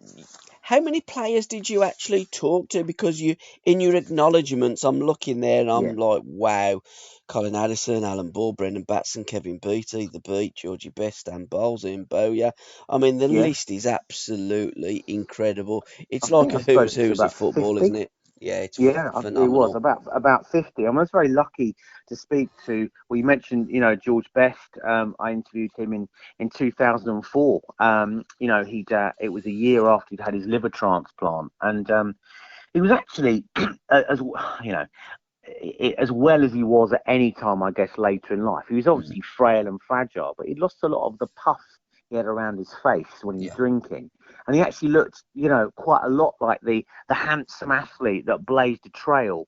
How many players did you actually talk to? Because in your acknowledgements, I'm looking there and Yeah, I'm like, wow, Colin Addison, Alan Ball, Brendan Batson, Kevin Beattie, The Beat, Georgie Best, Stan Bowles, Ian Bowyer. I mean, the yeah. list is absolutely incredible. I It's think like a I spoke who's to who's of about football, isn't 50. it? Yeah, it's Yeah, it was phenomenal. about 50. I was very lucky to speak to. Well, you mentioned, George Best. I interviewed him in 2004. It was a year after he'd had his liver transplant, and he was actually you know as well as he was at any time, I guess, later in life. He was Mm, obviously frail and fragile, but he'd lost a lot of the puff he had around his face when he was yeah, drinking. And he actually looked, quite a lot like the handsome athlete that blazed a trail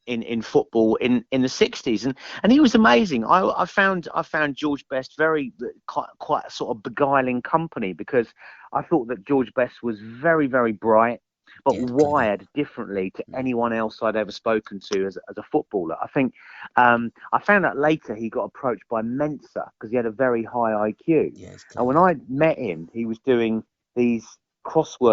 in football in the 60s. And he was amazing. I found George Best very quite sort of beguiling company, because I thought that George Best was very, very bright, but yeah, clever. wired differently to Mm, anyone else I'd ever spoken to as a footballer. I think I found out later he got approached by Mensa because he had a very high IQ. yeah, it's And clever. when I met him, he was doing these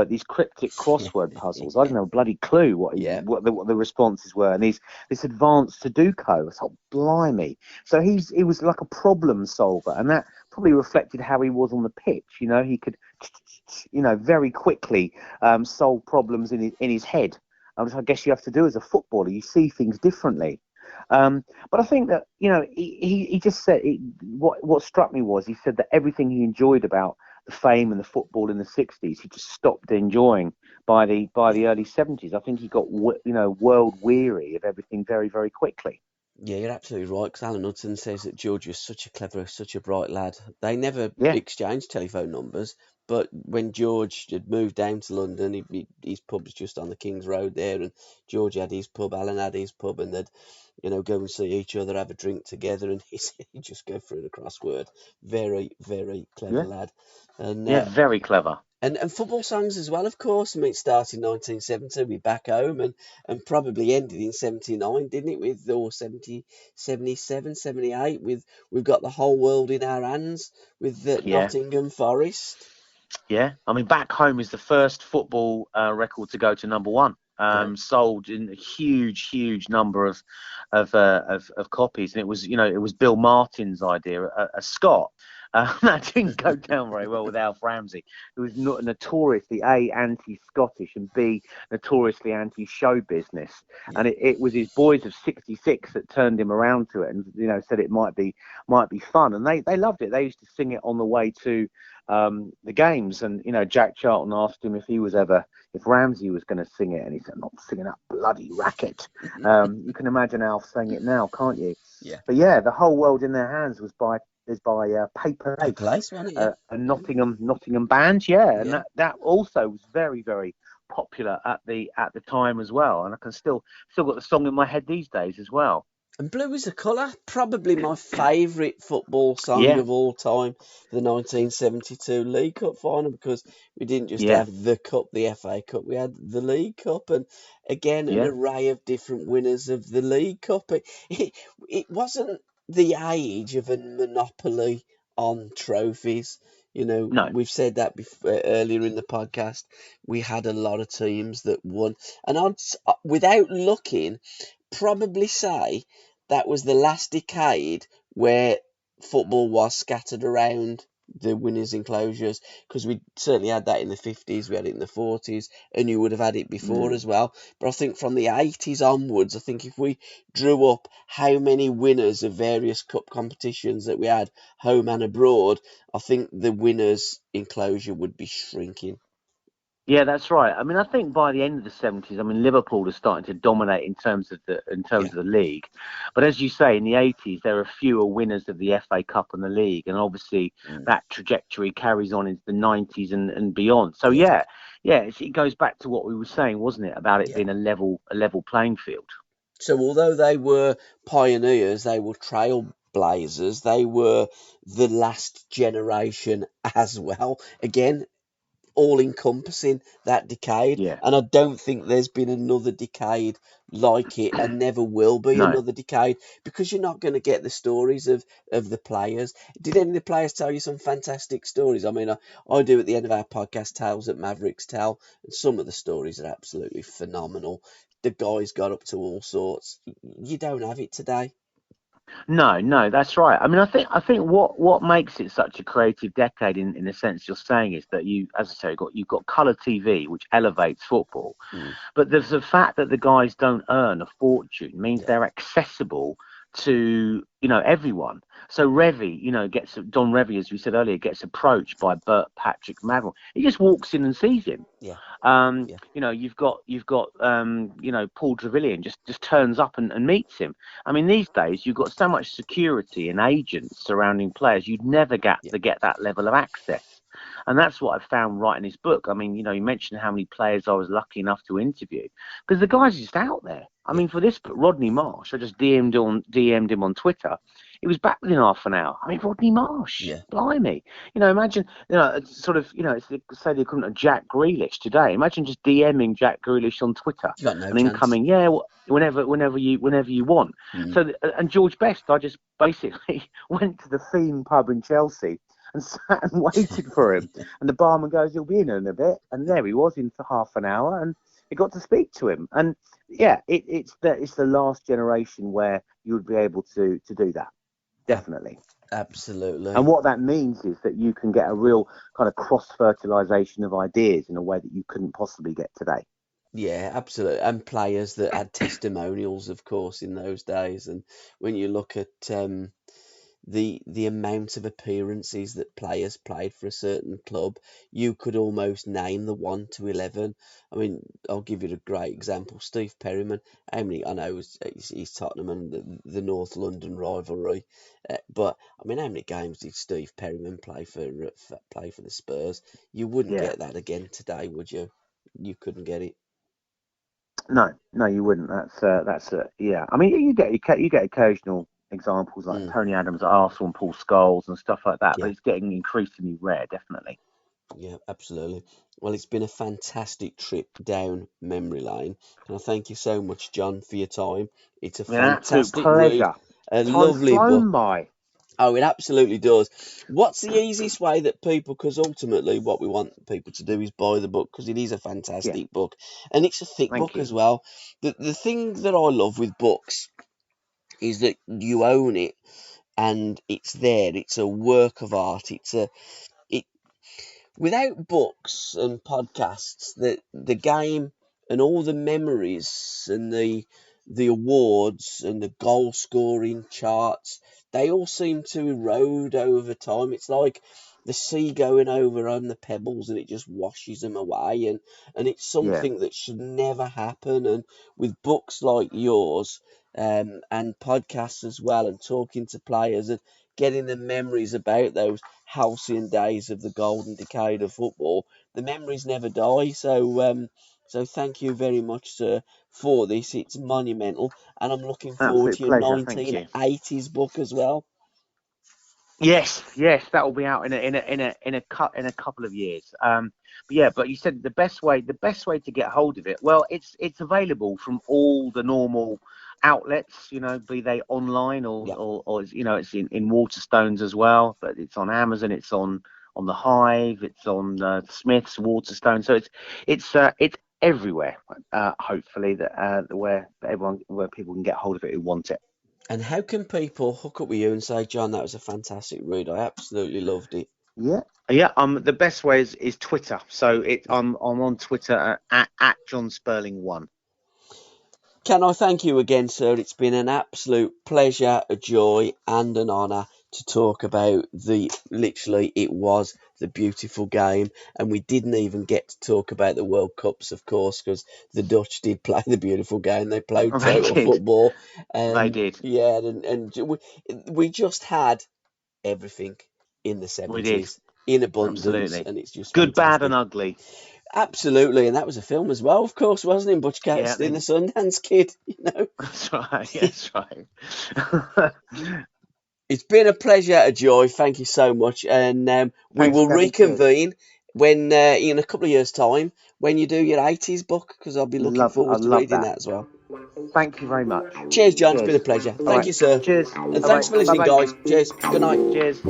these cryptic crossword puzzles. I didn't have a bloody clue Yeah, what the responses were, and this advanced Sudoku. I was like, blimey! So he was like a problem solver, and that probably reflected how he was on the pitch. He could, very quickly solve problems in his head. Which I guess you have to do as a footballer. You see things differently. But I think that he just said what struck me was he said that everything he enjoyed about the fame and the football in the 60s, he just stopped enjoying by the yeah. early 70s. I think he got world weary of everything very, very quickly. Yeah, you're absolutely right. Because Alan Hudson says that George was such a clever, such a bright lad. They never Yeah, exchanged telephone numbers, but when George had moved down to London, his pub was just on the King's Road there, and George had his pub, Alan had his pub, and they'd, go and see each other, have a drink together, and he said he'd just go through the crossword. Very, very clever yeah, lad. And yeah, very clever. and football songs as well, of course. I mean, it started in 1970 with Back Home, and probably ended in 79, didn't it? With, or 70, 77, 78, with We've Got the Whole World in Our Hands, with Yeah, Nottingham Forest. yeah. I mean, Back Home is the first football record to go to number one. Yeah. Sold in a huge, huge number of copies, and it was Bill Martin's idea, a Scot. That didn't go down very well with Alf Ramsey, who was not notoriously anti-Scottish and notoriously anti-show business. Yeah. And it was his boys of '66 that turned him around to it, and said it might be fun, and they loved it. They used to sing it on the way to the games, and Jack Charlton asked him if Ramsey was going to sing it, and he said, "I'm not singing that bloody racket." You can imagine Alf saying it now, can't you? Yeah. But yeah, the whole world in their hands is by Paper Paper Lace, Lace, wasn't it? Yeah. a Nottingham band, yeah, and Yeah. that also was very, very popular at the time as well, and I can still got the song in my head these days as well. And Blue is a Colour, probably my favourite football song Yeah, of all time, the 1972 League Cup final, because we didn't just yeah, have the Cup, the FA Cup, we had the League Cup, and again, an yeah, array of different winners of the League Cup. It wasn't the age of a monopoly on trophies. No. We've said that before, earlier in the podcast. We had a lot of teams that won, and without looking, probably say that was the last decade where football was scattered around the winners' enclosures, because we certainly had that in the 50s, we had it in the 40s, and you would have had it before as well. But I think from the 80s onwards, I think if we drew up how many winners of various cup competitions that we had, home and abroad, I think the winners' enclosure would be shrinking. Yeah, that's right. I mean, I think by the end of the 70s, I mean, Liverpool is starting to dominate in terms of the league. But as you say, in the 80s, there are fewer winners of the FA Cup and the league, and obviously that trajectory carries on into the 90s and beyond. So it goes back to what we were saying, wasn't it, about it being a level playing field. So although they were pioneers, they were trailblazers, they were the last generation as well. Again, all encompassing that decade, Yeah. and I don't think there's been another decade like it, and never will be No. another decade, because you're not going to get the stories of the players. Did any of the players tell you some fantastic stories? I mean, I do at the end of our podcast, Tales that Mavericks Tell, and some of the stories are absolutely phenomenal. The guys got up to all sorts. You don't have it today. No, that's right. I mean, I think what makes it such a creative decade in the sense you're saying is that you, as I say, you've got colour TV, which elevates football, but there's the fact that the guys don't earn a fortune means they're accessible to everyone. So Revie, Don Revie, as we said earlier, gets approached by Bert Patrick Madden. He just walks in and sees him. You've got Paul Trevelyan just turns up and meets him. I mean, these days you've got so much security and agents surrounding players, you'd never get that level of access. And that's what I found writing this book. I mean, you mentioned how many players I was lucky enough to interview, because the guys are just out there. I mean, for this book, Rodney Marsh, I just DM'd him on Twitter. He was back within half an hour. I mean, Rodney Marsh, blimey. Imagine, sort of, it's say the equivalent of Jack Grealish today. Imagine just DMing Jack Grealish on Twitter and him coming, whenever you want. So, and George Best, I just basically went to the Fiend pub in Chelsea and sat and waited for him. And the barman goes, he'll be in a bit. And there he was in for half an hour, and he got to speak to him. And it's the last generation where you would be able to do that. Definitely. Absolutely. And what that means is that you can get a real kind of cross-fertilization of ideas in a way that you couldn't possibly get today. Yeah, absolutely. And players that had testimonials, of course, in those days. And when you look at the amount of appearances that players played for a certain club, you could almost name the 1 to 11. I mean, I'll give you a great example. Steve Perryman. How many? I know he's Tottenham and the North London rivalry, but I mean, how many games did Steve Perryman play for the Spurs? You wouldn't get that again today, would you? You couldn't get it. No, you wouldn't. That's yeah. I mean, you get occasional examples like Tony Adams at Arsenal and Paul Scholes and stuff like that, but it's getting increasingly rare, definitely. Yeah, absolutely. Well, it's been a fantastic trip down memory lane. And I thank you so much, John, for your time. It's a fantastic read, a lovely book. By. Oh, it absolutely does. What's the easiest way that people, because ultimately what we want people to do is buy the book, because it is a fantastic book, and it's a thick book as well. The thing that I love with books is that you own it and it's there. It's a work of art. Without books and podcasts, the game and all the memories and the awards and the goal scoring charts, they all seem to erode over time. It's like the sea going over on the pebbles and it just washes them away, and it's something that should never happen. And with books like yours, and podcasts as well, and talking to players and getting the memories about those halcyon days of the golden decade of football, the memories never die. So thank you very much, sir, for this. It's monumental, and I'm looking forward to your Pleasure. 1980s book as well. Yes, that will be out in a couple of years. But you said the best way to get hold of it. Well, it's available from all the normal outlets, be they online or it's in Waterstones as well. But it's on Amazon, it's on the Hive. It's on Smiths, Waterstone. So it's everywhere. Hopefully where people can get hold of it who want it. And how can people hook up with you and say, Jon, that was a fantastic read. I absolutely loved it. Yeah. The best way is Twitter. So I'm on Twitter at Jon Spurling 1. Can I thank you again, sir? It's been an absolute pleasure, a joy, and an honour to talk about literally, it was the beautiful game. And we didn't even get to talk about the World Cups, of course, because the Dutch did play the beautiful game. They played total football. They did. Yeah, and we just had everything in the 70s. We did. In abundance. Absolutely. And it's just good, fantastic. bad, and ugly. Absolutely, and that was a film as well, of course, wasn't it? Butch Cassidy and the Sundance Kid, you know. That's right. That's right. It's been a pleasure, a joy. Thank you so much, and we will reconvene when in a couple of years' time when you do your 80s book, because I'll be looking forward to reading that as well. Thank you very much. Cheers, Jon. It's been a pleasure. Thank you, sir. Cheers. And thanks for listening, guys. Cheers. Good night. Cheers.